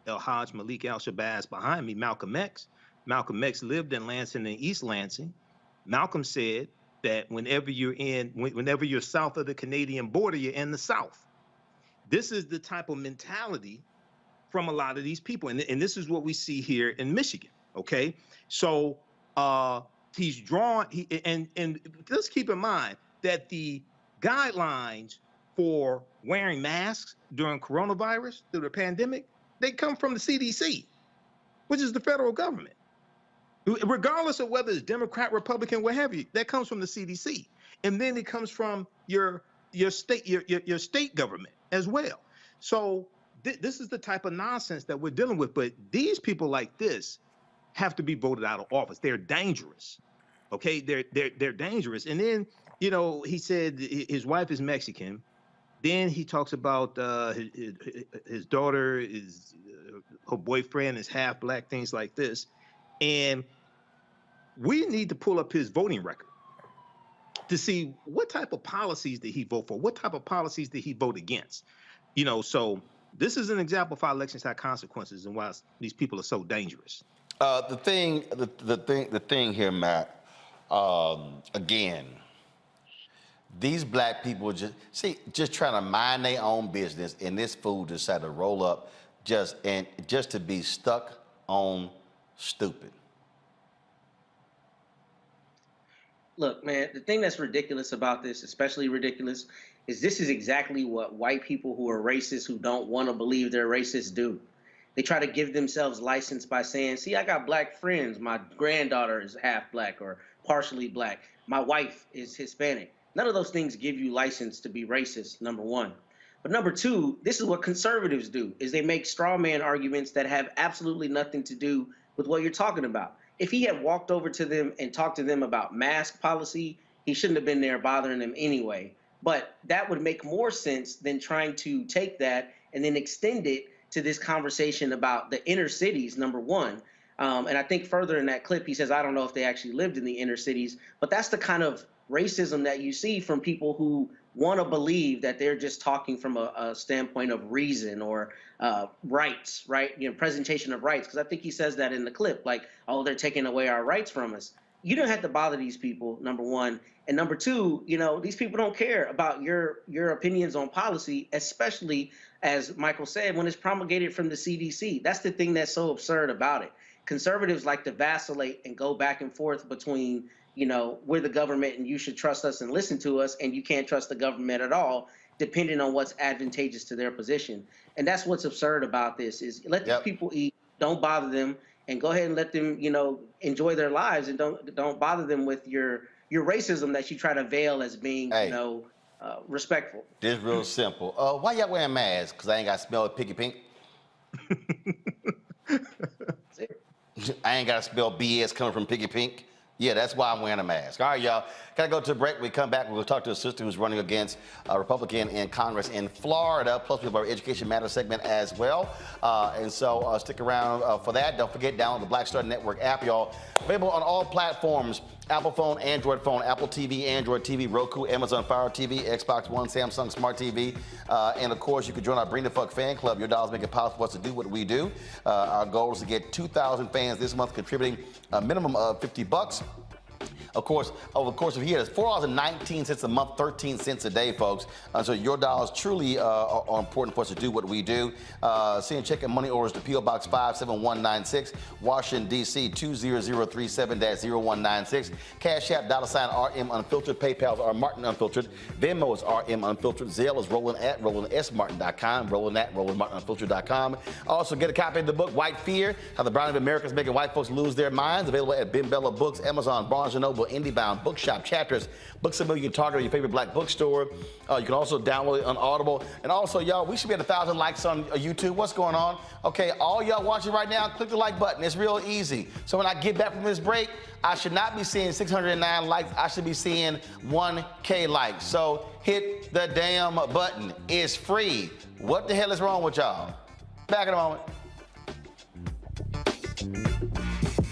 El Hajj Malik Al-Shabazz behind me, Malcolm X. Malcolm X lived in Lansing and East Lansing. Malcolm said that whenever you're south of the Canadian border, you're in the South. This is the type of mentality from a lot of these people. And this is what we see here in Michigan, okay? So he's drawn, and let's keep in mind that the guidelines for wearing masks during coronavirus, through the pandemic, they come from the CDC, which is the federal government. Regardless of whether it's Democrat, Republican, what have you, that comes from the CDC. And then it comes from your state government as well. So this is the type of nonsense that we're dealing with. But these people like this have to be voted out of office. They're dangerous. Okay, they're dangerous. And then, you know, he said his wife is Mexican. Then he talks about his daughter is her boyfriend is half black, things like this. And we need to pull up his voting record to see what type of policies did he vote for, what type of policies did he vote against. You know, so this is an example of how elections have consequences and why these people are so dangerous. The thing here, Matt. Again, these black people just trying to mind their own business, and this fool decided to roll up just to be stuck on stupid. Look, man, the thing that's ridiculous about this, especially ridiculous, is this is exactly what white people who are racist, who don't want to believe they're racist, do. They try to give themselves license by saying, see, I got black friends. My granddaughter is half black or partially black. My wife is Hispanic. None of those things give you license to be racist, number one. But number two, this is what conservatives do, is they make straw man arguments that have absolutely nothing to do with what you're talking about. If he had walked over to them and talked to them about mask policy, he shouldn't have been there bothering them anyway. But that would make more sense than trying to take that and then extend it to this conversation about the inner cities, number one. And I think further in that clip, he says, I don't know if they actually lived in the inner cities, but that's the kind of racism that you see from people who want to believe that they're just talking from a standpoint of reason or rights, right? You know, presentation of rights. Because I think he says that in the clip, like, oh, they're taking away our rights from us. You don't have to bother these people, number one. And number two, you know, these people don't care about your opinions on policy, especially, as Michael said, when it's promulgated from the CDC. That's the thing that's so absurd about it. Conservatives like to vacillate and go back and forth between, you know, we're the government and you should trust us and listen to us, and you can't trust the government at all, depending on what's advantageous to their position. And that's what's absurd about this, is let these people eat, don't bother them, and go ahead and let them, you know, enjoy their lives, and don't bother them with your racism that you try to veil as being, you know, respectful. This is real simple. Why y'all wearing masks? Because I ain't got to smell Piggy Pink. I ain't got to smell BS coming from Piggy Pink. Yeah, that's why I'm wearing a mask. All right, y'all. Gotta go to a break. When we come back, we'll talk to a sister who's running against a Republican in Congress in Florida. Plus, we have our Education Matters segment as well. And so stick around for that. Don't forget, download the Black Star Network app, y'all. Available on all platforms. Apple phone, Android phone, Apple TV, Android TV, Roku, Amazon Fire TV, Xbox One, Samsung Smart TV. And of course, you can join our Bring the Fuck fan club. Your dollars make it possible for us to do what we do. Our goal is to get 2,000 fans this month, contributing a minimum of $50. Of course, over the course of a year, it's $4.19 a month, 13 cents a day, folks. So your dollars truly are important for us to do what we do. Send check and money orders to P.O. Box 57196, Washington, D.C. 20037-0196. Cash App, $RM Unfiltered. PayPal is R Martin Unfiltered. Venmo is RM Unfiltered. Zelle is rolling@RolandSMartin.com. Rolling@RolandMartinUnfiltered.com. Also, get a copy of the book, White Fear, How the Browning of America is Making White Folks Lose Their Minds. Available at Ben Bella Books, Amazon, Barnes & Noble, IndieBound, Bookshop, Chapters, Books A Million, Target, or your favorite black bookstore. You can also download it on Audible. And also, y'all, we should be at 1,000 likes on YouTube. What's going on? Okay, all y'all watching right now, click the like button. It's real easy. So when I get back from this break, I should not be seeing 609 likes. I should be seeing 1K likes. So hit the damn button. It's free. What the hell is wrong with y'all? Back in a moment.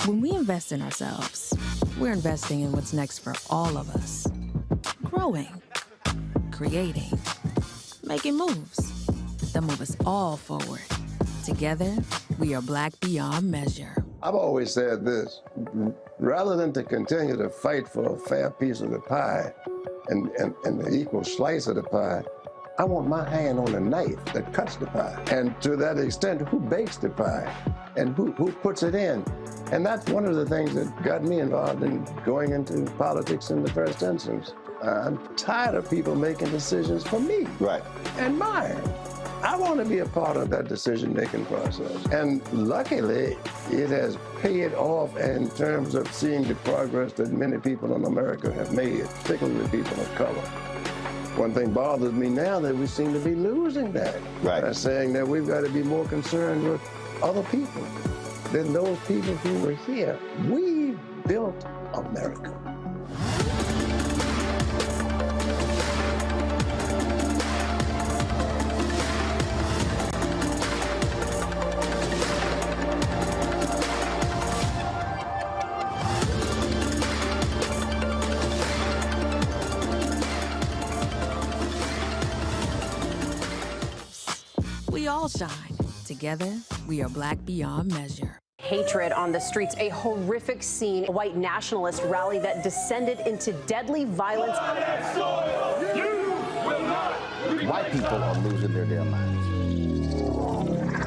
When we invest in ourselves, we're investing in what's next for all of us. Growing, creating, making moves that move us all forward. Together, we are Black beyond measure. I've always said this, rather than to continue to fight for a fair piece of the pie and the equal slice of the pie, I want my hand on the knife that cuts the pie. And to that extent, who bakes the pie and who puts it in? And that's one of the things that got me involved in going into politics in the first instance. I'm tired of people making decisions for me and mine. I want to be a part of that decision-making process. And luckily, it has paid off in terms of seeing the progress that many people in America have made, particularly people of color. One thing bothers me now that we seem to be losing that. By saying that we've got to be more concerned with other people than those people who were here. We built America. We all shine. Together, we are Black beyond measure. Hatred on the streets, a horrific scene, a white nationalist rally that descended into deadly violence. White people are losing their damn minds.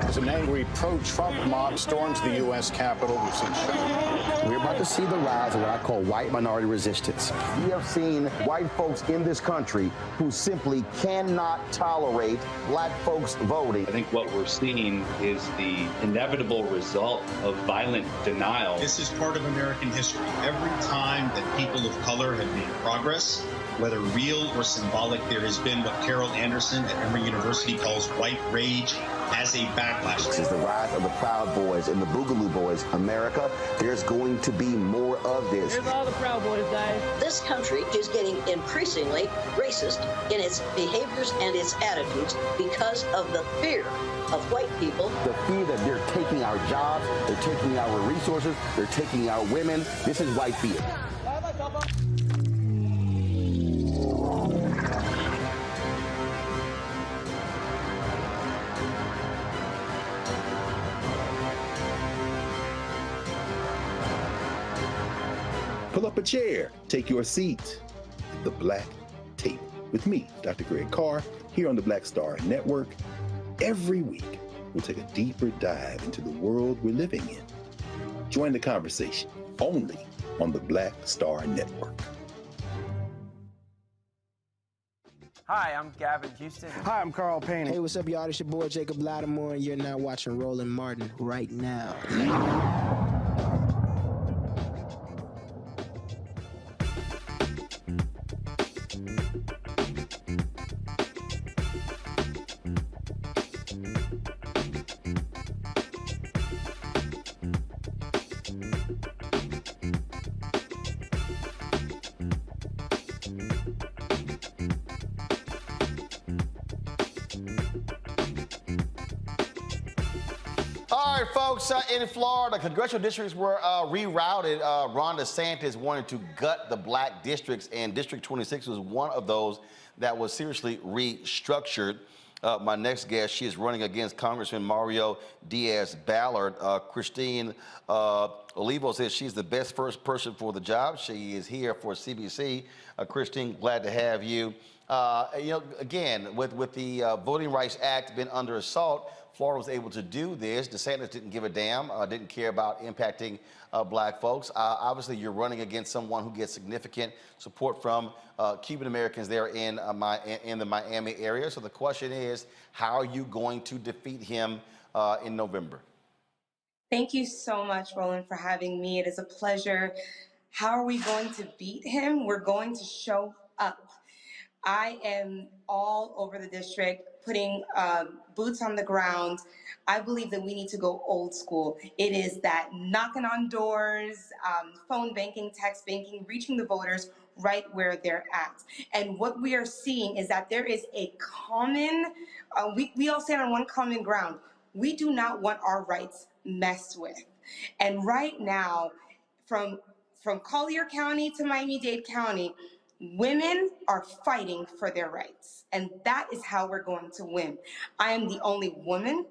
As an angry pro-Trump mob storms the U.S. Capitol, we've seen shooting. We're about to see the rise of what I call white minority resistance. We have seen white folks in this country who simply cannot tolerate black folks voting. I think what we're seeing is the inevitable result of violent denial. This is part of American history. Every time that people of color have made progress, whether real or symbolic, there has been what Carol Anderson at Emory University calls white rage as a backlash. This is the rise of the Proud Boys and the Boogaloo Boys. America, there's going to be more of this. Here's all the Proud Boys, guys. This country is getting increasingly racist in its behaviors and its attitudes because of the fear of white people. The fear that they're taking our jobs, they're taking our resources, they're taking our women. This is white fear. Pull up a chair, take your seat at the Black Table with me, Dr. Greg Carr, here on the Black Star Network. Every week, we'll take a deeper dive into the world we're living in. Join the conversation only on the Black Star Network. Hi, I'm Gavin Houston. Hi, I'm Carl Payne. Hey, what's up, y'all? It's your boy Jacob Lattimore, and you're now watching Roland Martin right now. All right, folks, in Florida, congressional districts were rerouted. Ron DeSantis wanted to gut the black districts, and District 26 was one of those that was seriously restructured. My next guest, she is running against Congressman Mario Diaz-Balart. Christine Olivo says she's the best first person for the job. She is here for CBC. Christine, glad to have you. Again, with the Voting Rights Act being under assault, Florida was able to do this. DeSantis didn't give a damn, didn't care about impacting black folks. Obviously, you're running against someone who gets significant support from Cuban Americans there in the Miami area. So the question is, how are you going to defeat him in November? Thank you so much, Roland, for having me. It is a pleasure. How are we going to beat him? We're going to show up. I am all over the district, putting boots on the ground. I believe that we need to go old school. It is that knocking on doors, phone banking, text banking, reaching the voters right where they're at. And what we are seeing is that there is a common, we all stand on one common ground. We do not want our rights messed with. And right now, from Collier County to Miami-Dade County, women are fighting for their rights. And that is how we're going to win. I am the only woman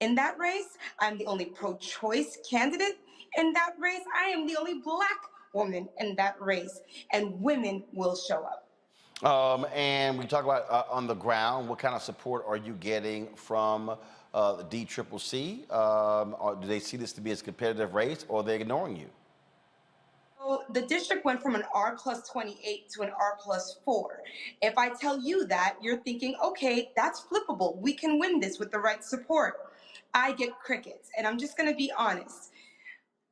in that race. I'm the only pro-choice candidate in that race. I am the only Black woman in that race. And women will show up. And we talk about on the ground, what kind of support are you getting from the DCCC? Or do they see this to be a competitive race, or are they ignoring you? So the district went from an R+28 to an R+4. If I tell you that, you're thinking, okay, that's flippable. We can win this with the right support. I get crickets, and I'm just going to be honest.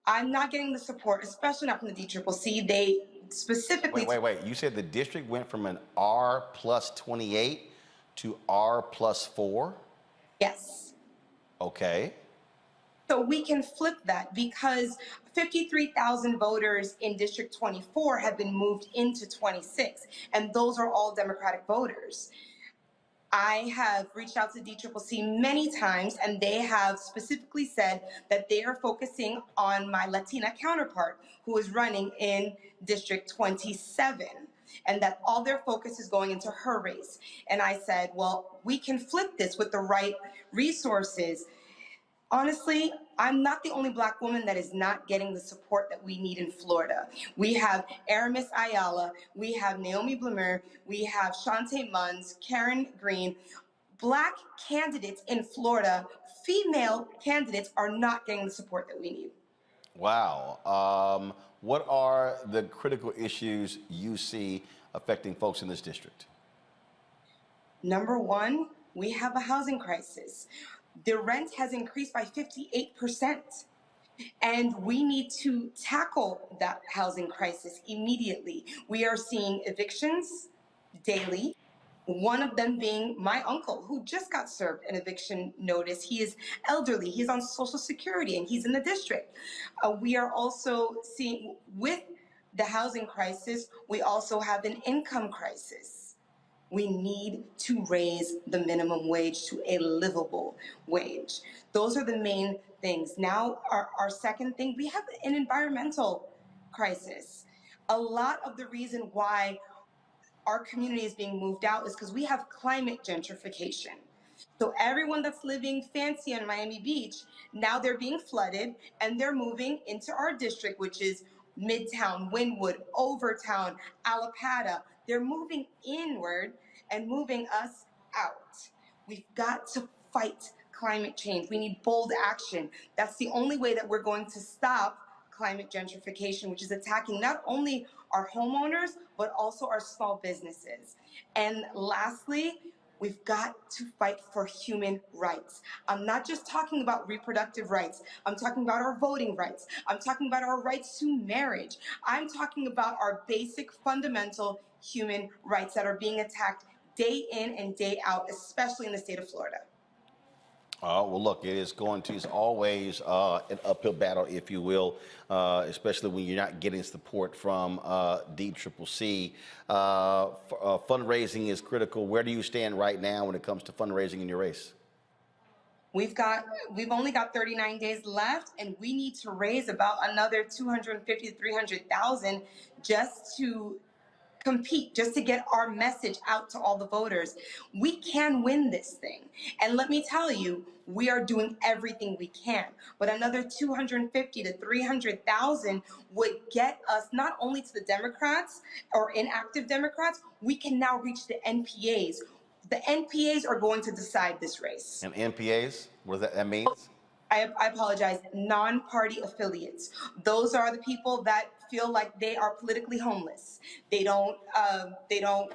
I'm not getting the support, especially not from the DCCC. They specifically... Wait. You said the district went from an R+28 to R+4? Yes. Okay. So we can flip that because 53,000 voters in District 24 have been moved into 26, and those are all Democratic voters. I have reached out to DCCC many times, and they have specifically said that they are focusing on my Latina counterpart who is running in District 27, and that all their focus is going into her race. And I said, well, we can flip this with the right resources. Honestly, I'm not the only Black woman that is not getting the support that we need in Florida. We have Aramis Ayala, we have Naomi Blumer, we have Shantae Munns, Karen Green. Black candidates in Florida, female candidates, are not getting the support that we need. Wow. What are the critical issues you see affecting folks in this district? Number one, we have a housing crisis. The rent has increased by 58%. And we need to tackle that housing crisis immediately. We are seeing evictions daily. One of them being my uncle, who just got served an eviction notice. He is elderly, he's on Social Security, and he's in the district. We are also seeing, with the housing crisis, we also have an income crisis. We need to raise the minimum wage to a livable wage. Those are the main things. Now, our second thing, we have an environmental crisis. A lot of the reason why our community is being moved out is because we have climate gentrification. So everyone that's living fancy on Miami Beach, now they're being flooded and they're moving into our district, which is Midtown, Wynwood, Overtown, Allapattah. They're moving inward and moving us out. We've got to fight climate change. We need bold action. That's the only way that we're going to stop climate gentrification, which is attacking not only our homeowners, but also our small businesses. And lastly, we've got to fight for human rights. I'm not just talking about reproductive rights. I'm talking about our voting rights. I'm talking about our rights to marriage. I'm talking about our basic fundamental human rights that are being attacked day in and day out, especially in the state of Florida. Well, look, it's always an uphill battle, if you will, especially when you're not getting support from DCCC. Fundraising is critical. Where do you stand right now when it comes to fundraising in your race? We've only got 39 days left, and we need to raise about another 250 to 300,000 just to compete, just to get our message out to all the voters. We can win this thing. And let me tell you, we are doing everything we can. But another 250 to 300,000 would get us not only to the Democrats or inactive Democrats, we can now reach the NPAs. The NPAs are going to decide this race. And NPAs, what does that mean? I apologize, non-party affiliates. Those are the people that feel like they are politically homeless. They don't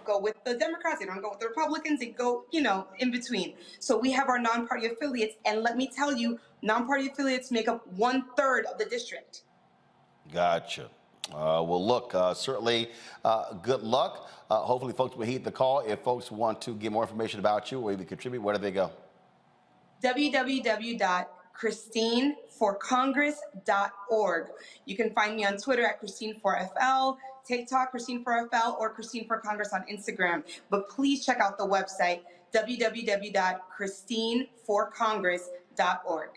go with the Democrats, they don't go with the Republicans, they go, in between. So we have our non-party affiliates, and let me tell you, non-party affiliates make up 1/3 of the district. Gotcha. Well, look, certainly good luck. Hopefully folks will heed the call. If folks want to get more information about you or even contribute, where do they go? www.christineforcongress.org. You can find me on Twitter at Christine4FL, TikTok, Christine4FL, or Christine for Congress on Instagram. But please check out the website, www.christineforcongress.org.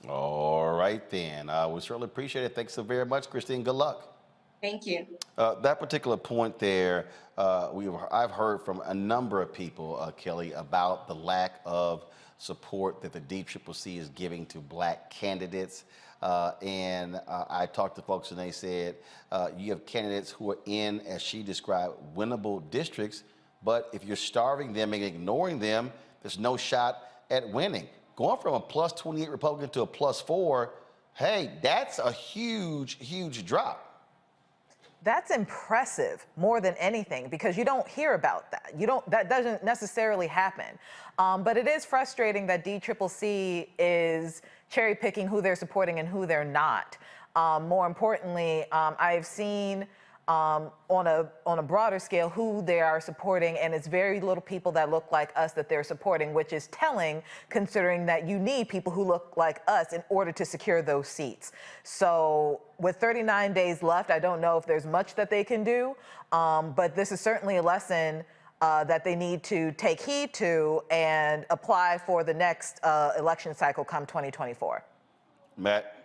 All right, then. We certainly appreciate it. Thanks so very much, Christine. Good luck. Thank you. That particular point there, I've heard from a number of people, Kelly, about the lack of support that the DCCC is giving to black candidates. And I talked to folks and they said, you have candidates who are in, as she described, winnable districts, but if you're starving them and ignoring them, there's no shot at winning. Going from a plus 28 Republican to a plus 4, hey, that's a huge, huge drop. That's impressive more than anything, because you don't hear about that. That doesn't necessarily happen. But it is frustrating that DCCC is cherry picking who they're supporting and who they're not. More importantly, I've seen on a broader scale who they are supporting, and it's very little people that look like us that they're supporting, which is telling, considering that you need people who look like us in order to secure those seats. So with 39 days left, I don't know if there's much that they can do, but this is certainly a lesson that they need to take heed to and apply for the next election cycle come 2024. Matt?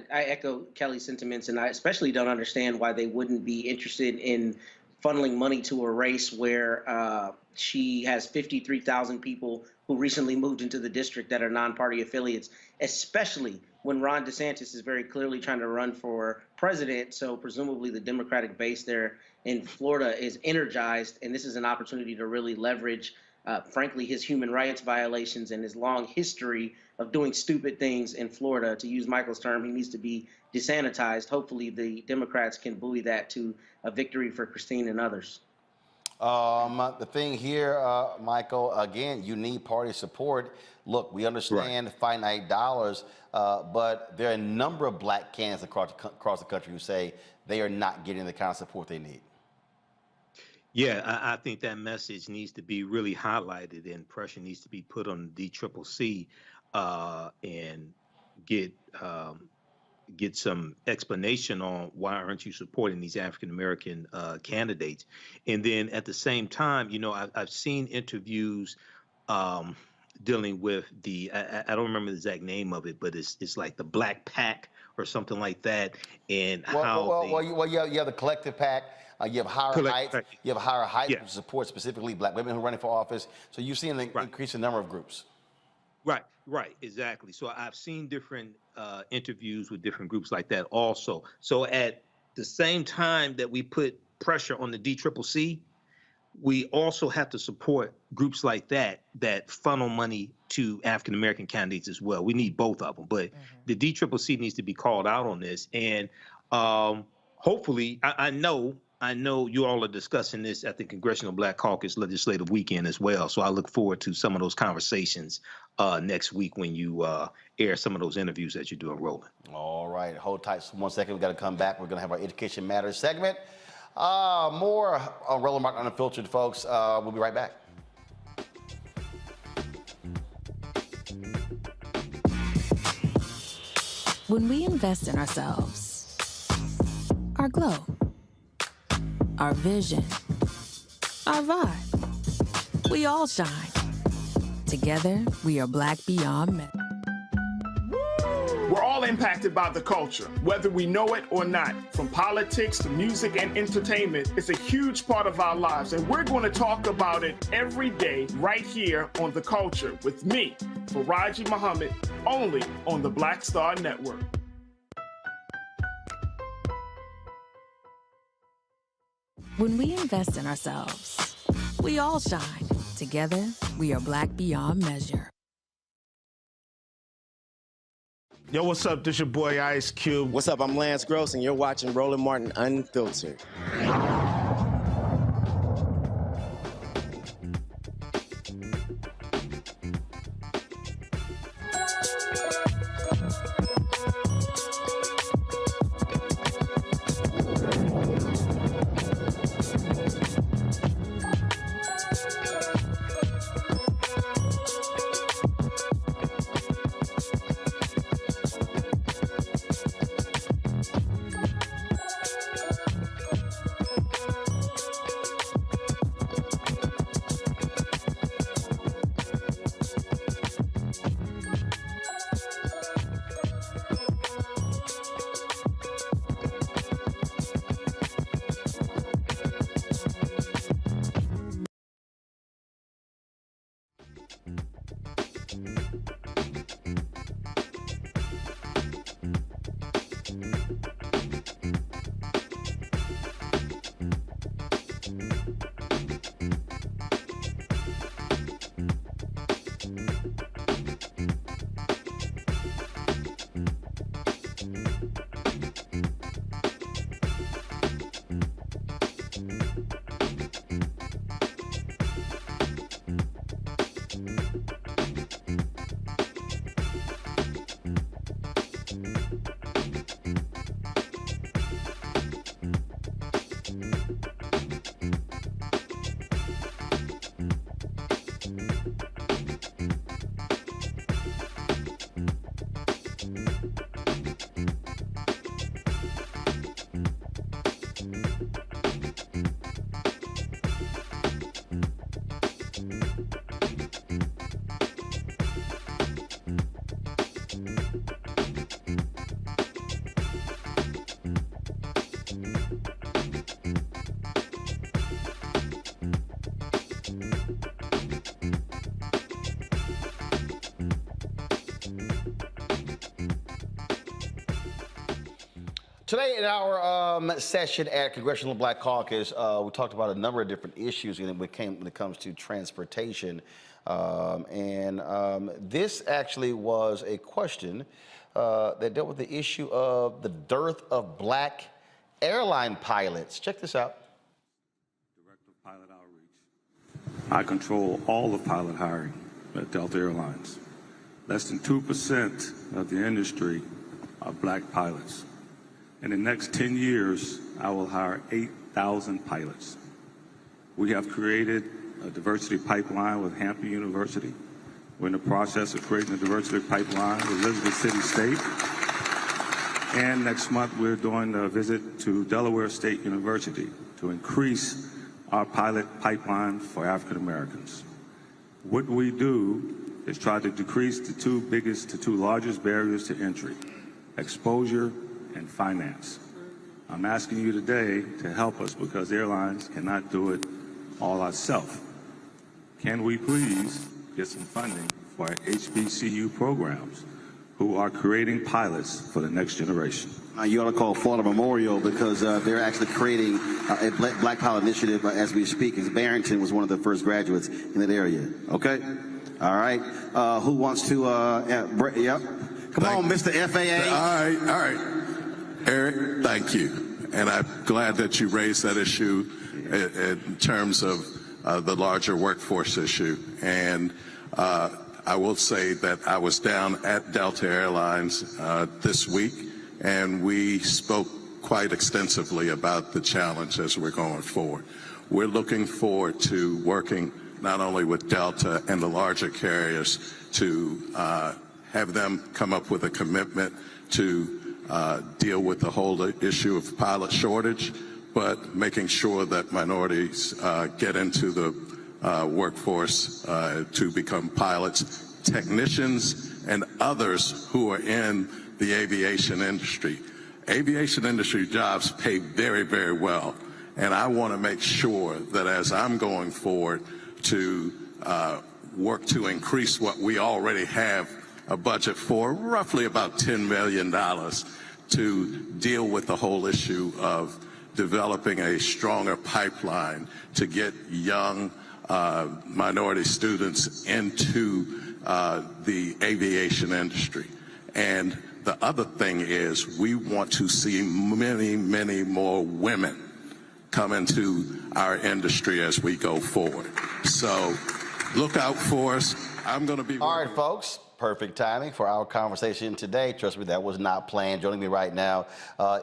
I echo Kelly's sentiments, and I especially don't understand why they wouldn't be interested in funneling money to a race where she has 53,000 people who recently moved into the district that are non-party affiliates, especially when Ron DeSantis is very clearly trying to run for president. So presumably the Democratic base there in Florida is energized, and this is an opportunity to really leverage, frankly, his human rights violations and his long history of doing stupid things in Florida. To use Michael's term, he needs to be desanitized. Hopefully the Democrats can buoy that to a victory for Christine and others. The thing here, Michael, again, you need party support. Look, we understand finite dollars, but there are a number of black candidates across the country who say they are not getting the kind of support they need. Yeah, I think that message needs to be really highlighted, and pressure needs to be put on the DCCC and get some explanation on why aren't you supporting these African American candidates. And then at the same time, you know, I've seen interviews dealing with the I don't remember the exact name of it, but it's like the Black Pack or something like that, and you have the Collective Pack. You have Higher Heights. You have Higher Heights, which support specifically black women who are running for office. So you've seen an increase in the number of groups. Right, exactly. So I've seen different interviews with different groups like that also. So at the same time that we put pressure on the DCCC, we also have to support groups like that funnel money to African American candidates as well. We need both of them, but the DCCC needs to be called out on this. And hopefully, I know you all are discussing this at the Congressional Black Caucus Legislative Weekend as well. So I look forward to some of those conversations next week when you air some of those interviews that you're doing, Roland. All right, hold tight for 1 second. We got to come back. We're going to have our Education Matters segment. More on Roland Martin Unfiltered, folks. We'll be right back. When we invest in ourselves, our glow, our vision, our vibe, we all shine. Together, we are Black Beyond Men. We're all impacted by the culture, whether we know it or not. From politics to music and entertainment, it's a huge part of our lives, and we're going to talk about it every day right here on The Culture with me, Faraji Muhammad, only on the Black Star Network. When we invest in ourselves, we all shine. Together, we are Black Beyond Measure. Yo, what's up? This your boy Ice Cube. What's up? I'm Lance Gross, and you're watching Roland Martin Unfiltered. Today in our session at Congressional Black Caucus, we talked about a number of different issues when it comes to transportation. This actually was a question that dealt with the issue of the dearth of black airline pilots. Check this out. Director of Pilot Outreach. I control all of pilot hiring at Delta Airlines. Less than 2% of the industry are black pilots. In the next 10 years, I will hire 8,000 pilots. We have created a diversity pipeline with Hampton University. We're in the process of creating a diversity pipeline with Elizabeth City State. And next month, we're doing a visit to Delaware State University to increase our pilot pipeline for African Americans. What we do is try to decrease the two largest barriers to entry, exposure and finance. I'm asking you today to help us because airlines cannot do it all ourselves. Can we please get some funding for our HBCU programs who are creating pilots for the next generation? You ought to call Florida Memorial because they're actually creating a Black Pilot Initiative as we speak. Because Barrington was one of the first graduates in that area. Okay? All right. Who wants to, yep. Come on, Mr. FAA. All right. Eric, thank you. And I'm glad that you raised that issue in terms of the larger workforce issue. And I will say that I was down at Delta Airlines this week, and we spoke quite extensively about the challenge as we're going forward. We're looking forward to working not only with Delta and the larger carriers to have them come up with a commitment to deal with the whole issue of pilot shortage, but making sure that minorities get into the workforce to become pilots, technicians, and others who are in the aviation industry. Aviation industry jobs pay very, very well, and I want to make sure that as I'm going forward to work to increase what we already have a budget for, roughly about $10 million, to deal with the whole issue of developing a stronger pipeline to get young minority students into the aviation industry. And the other thing is we want to see many, many more women come into our industry as we go forward. So look out for us. I'm going to be... All right, folks. Perfect timing for our conversation today. Trust me, that was not planned. Joining me right now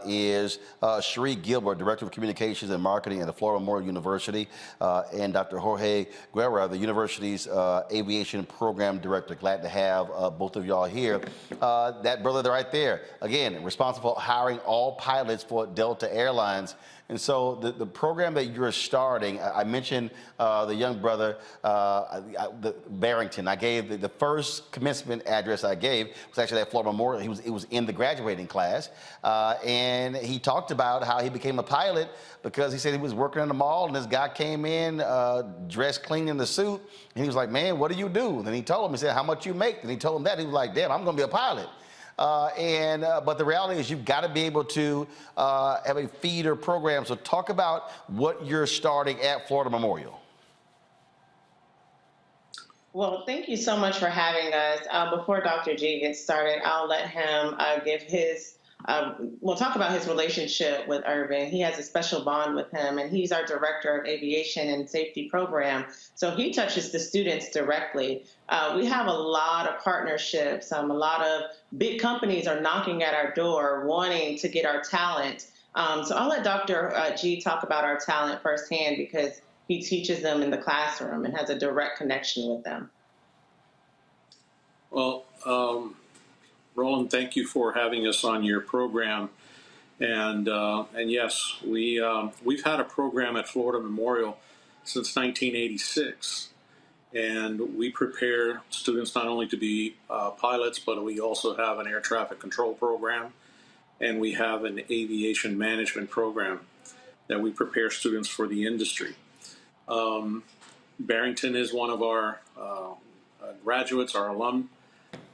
is Cherie Gilbert, Director of Communications and Marketing at the Florida Memorial University, and Dr. Jorge Guerra, the university's Aviation Program Director. Glad to have both of y'all here. That brother right there, again, responsible for hiring all pilots for Delta Airlines. And so the program that you're starting, I mentioned the young brother, the Barrington. I gave the first commencement address I gave was actually at Florida Memorial. It was in the graduating class. And he talked about how he became a pilot because he said he was working in the mall and this guy came in dressed clean in the suit. And he was like, man, what do you do? And he told him, he said, how much you make? And he told him that. He was like, damn, I'm going to be a pilot. But the reality is you've got to be able to have a feeder program. So talk about what you're starting at Florida Memorial. Well, thank you so much for having us. Before Dr. G gets started, I'll let him give his, we'll talk about his relationship with Urban. He has a special bond with him, and he's our Director of Aviation and Safety Program. So he touches the students directly. We have a lot of partnerships. A lot of big companies are knocking at our door wanting to get our talent. So I'll let Dr. G talk about our talent firsthand because he teaches them in the classroom and has a direct connection with them. Well, Roland, thank you for having us on your program. And yes, we've had a program at Florida Memorial since 1986. And we prepare students not only to be pilots, but we also have an air traffic control program. And we have an aviation management program that we prepare students for the industry. Barrington is one of our graduates, our alum,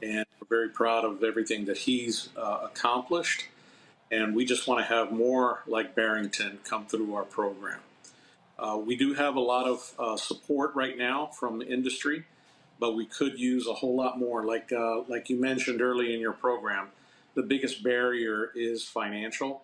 and we're very proud of everything that he's accomplished. And we just want to have more like Barrington come through our program. We do have a lot of support right now from the industry, but we could use a whole lot more. Like you mentioned early in your program, the biggest barrier is financial.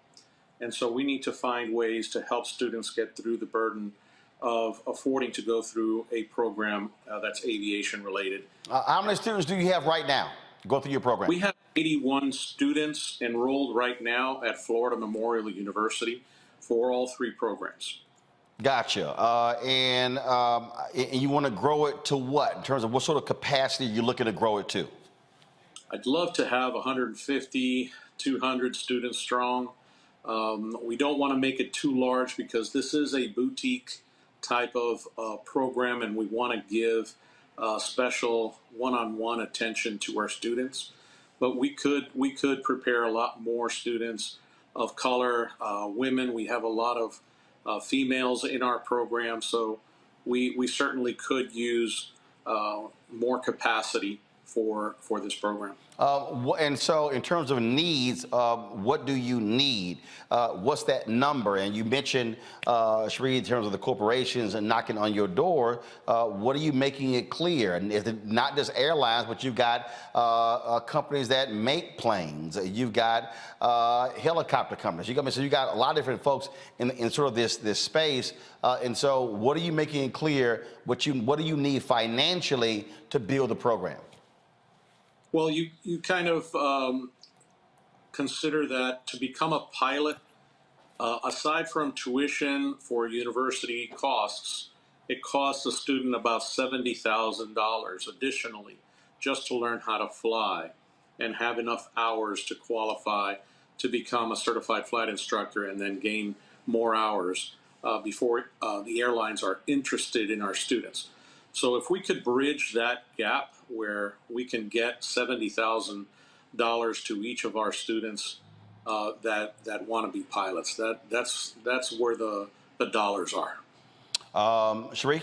And so we need to find ways to help students get through the burden of affording to go through a program that's aviation related. How many students do you have right now go through your program? We have 81 students enrolled right now at Florida Memorial University for all three programs. Gotcha. And you want to grow it to what? In terms of what sort of capacity you're looking to grow it to? I'd love to have 150, 200 students strong. We don't want to make it too large because this is a boutique type of program, and we want to give special one-on-one attention to our students. But we could prepare a lot more students of color, women. We have a lot of females in our program, so we certainly could use more capacity for this program. And so in terms of needs, what do you need? What's that number? And you mentioned, Sheree, in terms of the corporations and knocking on your door, what are you making it clear? And is it not just airlines, but you've got companies that make planes. You've got helicopter companies. So you got a lot of different folks in sort of this space. And so what are you making it clear? What do you need financially to build the program? Well, you kind of consider that to become a pilot, aside from tuition for university costs, it costs a student about $70,000 additionally just to learn how to fly and have enough hours to qualify to become a certified flight instructor and then gain more hours before the airlines are interested in our students. So if we could bridge that gap where we can get $70,000 to each of our students that want to be pilots, that's where the dollars are. Sheree?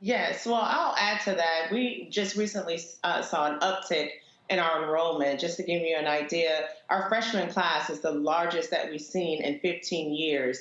Yes, well, I'll add to that. We just recently saw an uptick in our enrollment. Just to give you an idea, our freshman class is the largest that we've seen in 15 years.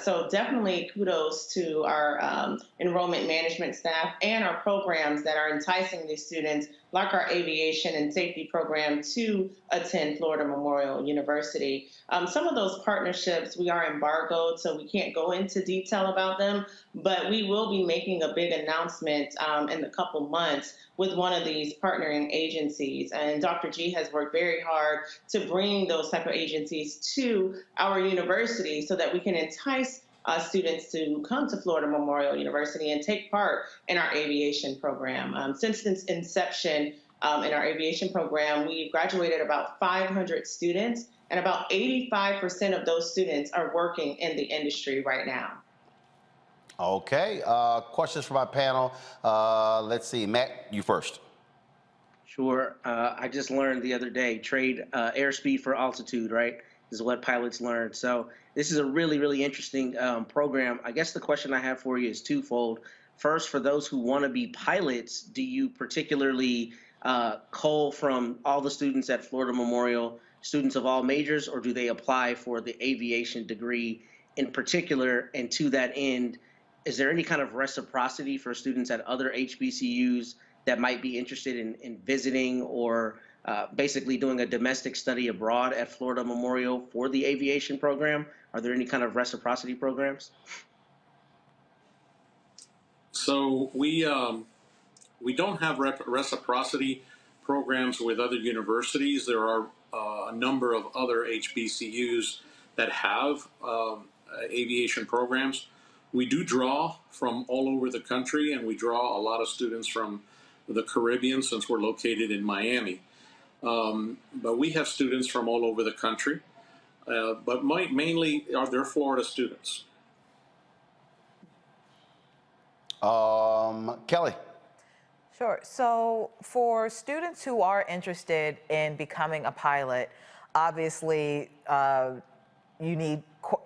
So definitely kudos to our enrollment management staff and our programs that are enticing these students, like our aviation and safety program, to attend Florida Memorial University. Some of those partnerships, we are embargoed, so we can't go into detail about them, but we will be making a big announcement in a couple months with one of these partnering agencies. And Dr. G has worked very hard to bring those type of agencies to our university so that we can entice students to come to Florida Memorial University and take part in our aviation program. Since its inception in our aviation program, we've graduated about 500 students, And about 85% of those students are working in the industry right now. Okay, questions for my panel. Let's see, Matt, you first. Sure. I just learned the other day, trade airspeed for altitude, right, is what pilots learned. So this is a really, really interesting program. I guess the question I have for you is twofold. First, for those who want to be pilots, do you particularly cull from all the students at Florida Memorial, students of all majors, or do they apply for the aviation degree in particular? And to that end, is there any kind of reciprocity for students at other HBCUs that might be interested in visiting or basically doing a domestic study abroad at Florida Memorial for the aviation program? Are there any kind of reciprocity programs? So we don't have reciprocity programs with other universities. There are a number of other HBCUs that have aviation programs. We do draw from all over the country, and we draw a lot of students from the Caribbean since we're located in Miami. But we have students from all over the country, but mainly they're Florida students. Kelly. Sure. So for students who are interested in becoming a pilot, obviously you need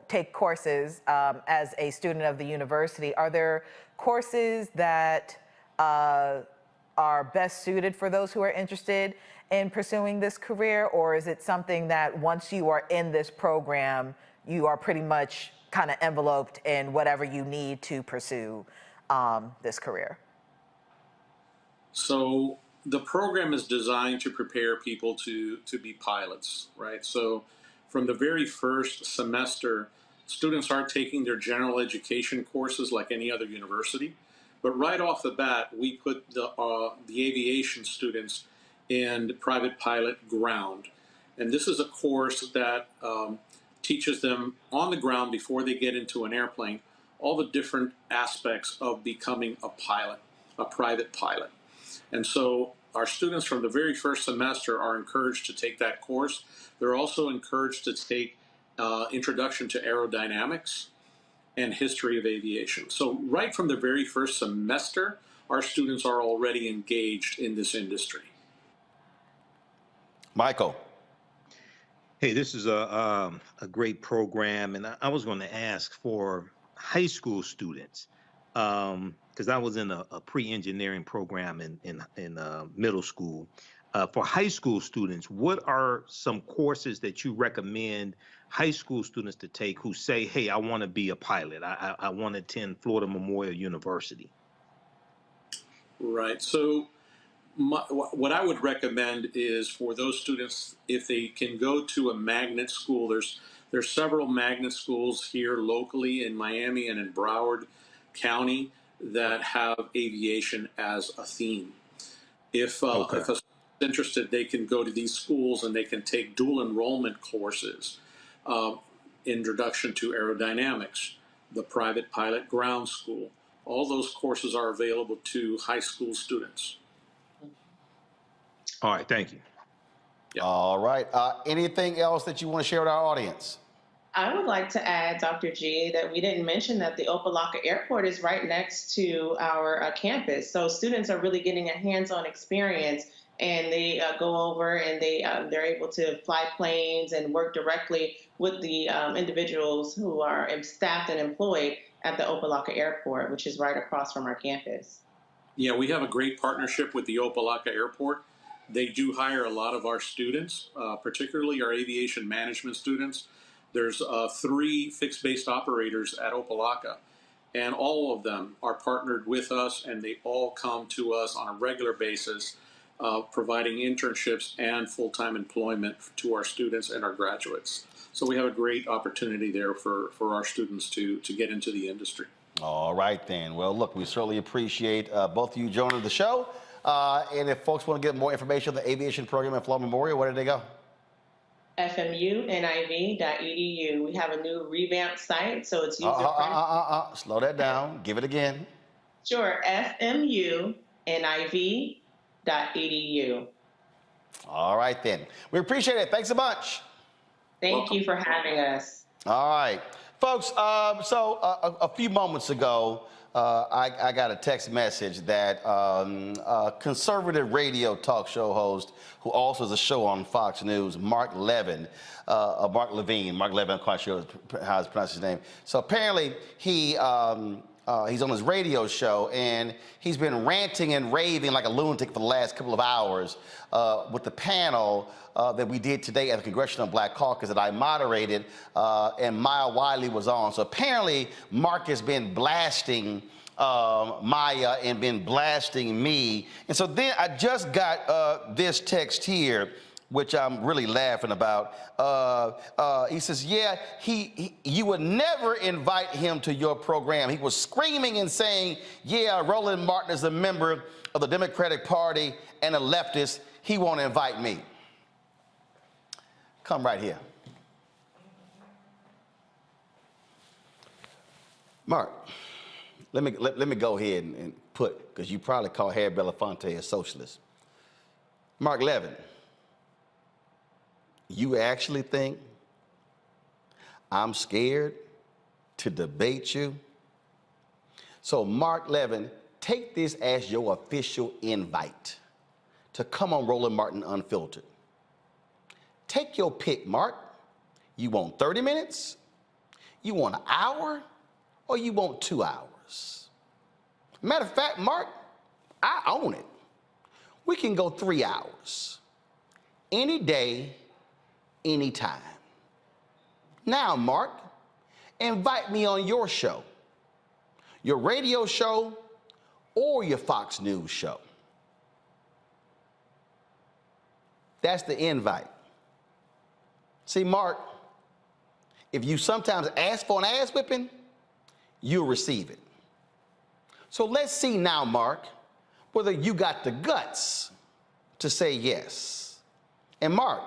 take courses as a student of the university. Are there courses that are best suited for those who are interested in pursuing this career, or is it something that once you are in this program, you are pretty much kind of enveloped in whatever you need to pursue this career? So the program is designed to prepare people to be pilots, right? So from the very first semester, students are taking their general education courses like any other university. But right off the bat, we put the aviation students in private pilot ground. And this is a course that teaches them on the ground before they get into an airplane all the different aspects of becoming a pilot, a private pilot. And so our students from the very first semester are encouraged to take that course. They're also encouraged to take Introduction to Aerodynamics and History of Aviation. So right from the very first semester, our students are already engaged in this industry. Michael. Hey, this is a great program, and I was going to ask for high school students, because I was in a pre-engineering program in middle school. For high school students, what are some courses that you recommend high school students to take who say, hey, I want to be a pilot, I want to attend Florida Memorial University? Right. So what I would recommend is for those students, if they can go to a magnet school, there's several magnet schools here locally in Miami and in Broward County that have aviation as a theme. If a student's interested, they can go to these schools and they can take dual enrollment courses, Introduction to Aerodynamics, the Private Pilot Ground School. All those courses are available to high school students. All right, thank you. Yeah. All right. Anything else that you want to share with our audience? I would like to add, Dr. G, that we didn't mention that the Opa-locka Airport is right next to our campus. So students are really getting a hands-on experience, and they go over and they're able to fly planes and work directly with the individuals who are staffed and employed at the Opa-locka Airport, which is right across from our campus. Yeah, we have a great partnership with the Opa-locka Airport. They do hire a lot of our students, particularly our aviation management students. There's 3 fixed-based operators at Opa-locka, and all of them are partnered with us, and they all come to us on a regular basis, providing internships and full-time employment to our students and our graduates. So we have a great opportunity there for our students to get into the industry. All right, then. Well, look, we certainly appreciate both of you joining the show. And if folks want to get more information on the aviation program at Florida Memorial, where did they go? FMUNIV.edu. We have a new revamped site, so it's user-friendly. Slow that down. Give it again. Sure, FMUNIV.edu. All right, then. We appreciate it. Thanks so much. Thank you for having us. All right. Folks, a few moments ago, I got a text message that a conservative radio talk show host who also has a show on Fox News, Mark Levin, I'm quite sure how to pronounce his name. So apparently he's on his radio show and he's been ranting and raving like a lunatic for the last couple of hours with the panel that we did today at the Congressional Black Caucus that I moderated and Maya Wiley was on. So apparently Mark has been blasting Maya and been blasting me. And so then I just got this text here, which I'm really laughing about. He says, yeah, you would never invite him to your program. He was screaming and saying, yeah, Roland Martin is a member of the Democratic Party and a leftist. He won't invite me. Come right here. Mark, let me go ahead and put, because you probably call Harry Belafonte a socialist. Mark Levin, you actually think I'm scared to debate you? So Mark Levin, take this as your official invite to come on Roland Martin Unfiltered. Take your pick, Mark. You want 30 minutes? You want an hour? Or you want 2 hours? Matter of fact, Mark, I own it. We can go 3 hours. Any day, anytime. Now, Mark, invite me on your show, your radio show, or your Fox News show. That's the invite. See, Mark, if you sometimes ask for an ass whipping, you'll receive it. So let's see now, Mark, whether you got the guts to say yes. And Mark,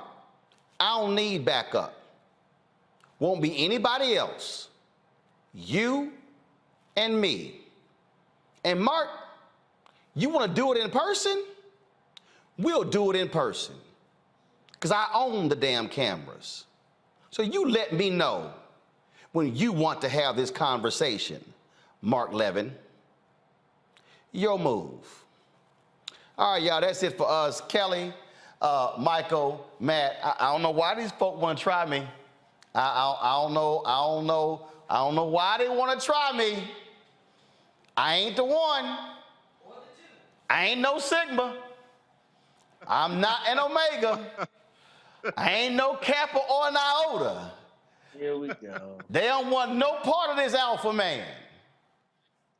I don't need backup. Won't be anybody else. You and me. And Mark, you want to do it in person? We'll do it in person. Because I own the damn cameras. So you let me know when you want to have this conversation, Mark Levin. Your move. All right, y'all, that's it for us. Kelly, Michael, Matt, I don't know why these folk want to try me. I don't know why they want to try me. I ain't the one. I ain't no Sigma. I'm not an Omega. I ain't no Kappa or an Iota. Here we go. They don't want no part of this alpha man.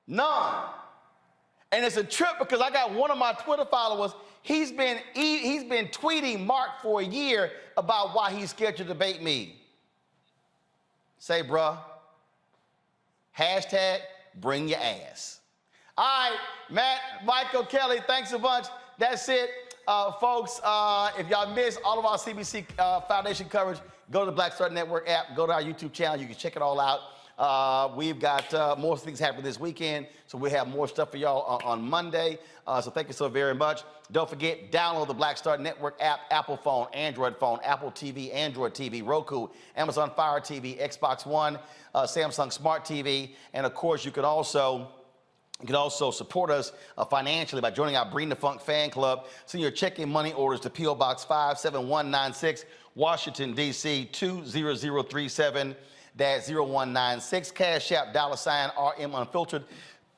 None. And it's a trip because I got one of my Twitter followers, he's been tweeting Mark for a year about why he's scared to debate me. Say, bruh, hashtag bring your ass. All right, Matt, Michael, Kelly, thanks a bunch. That's it. Folks, if y'all missed all of our CBC Foundation coverage, go to the Black Star Network app, go to our YouTube channel. You can check it all out. We've got more things happening this weekend, so we'll have more stuff for y'all on Monday. So thank you so very much. Don't forget, download the Black Star Network app, Apple phone, Android phone, Apple TV, Android TV, Roku, Amazon Fire TV, Xbox One, Samsung Smart TV, and of course, you can also support us financially by joining our Bring the Funk fan club. Send your checking money orders to P.O. Box 57196, Washington, D.C. 20037-0196. Cash App, $RM Unfiltered.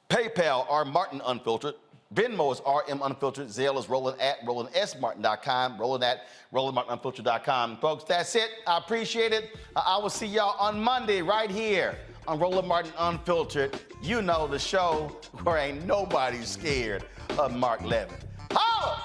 PayPal, R Martin Unfiltered. Venmo is RM Unfiltered. Zelle is Roland at RolandSMartin.com. Roland at RolandMartinUnfiltered.com. Folks, that's it. I appreciate it. I will see y'all on Monday right here on Roland Martin Unfiltered. You know, the show where ain't nobody scared of Mark Levin. Holla!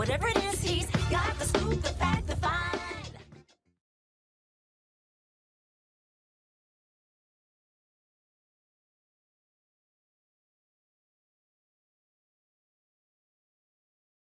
Whatever it is, he's got the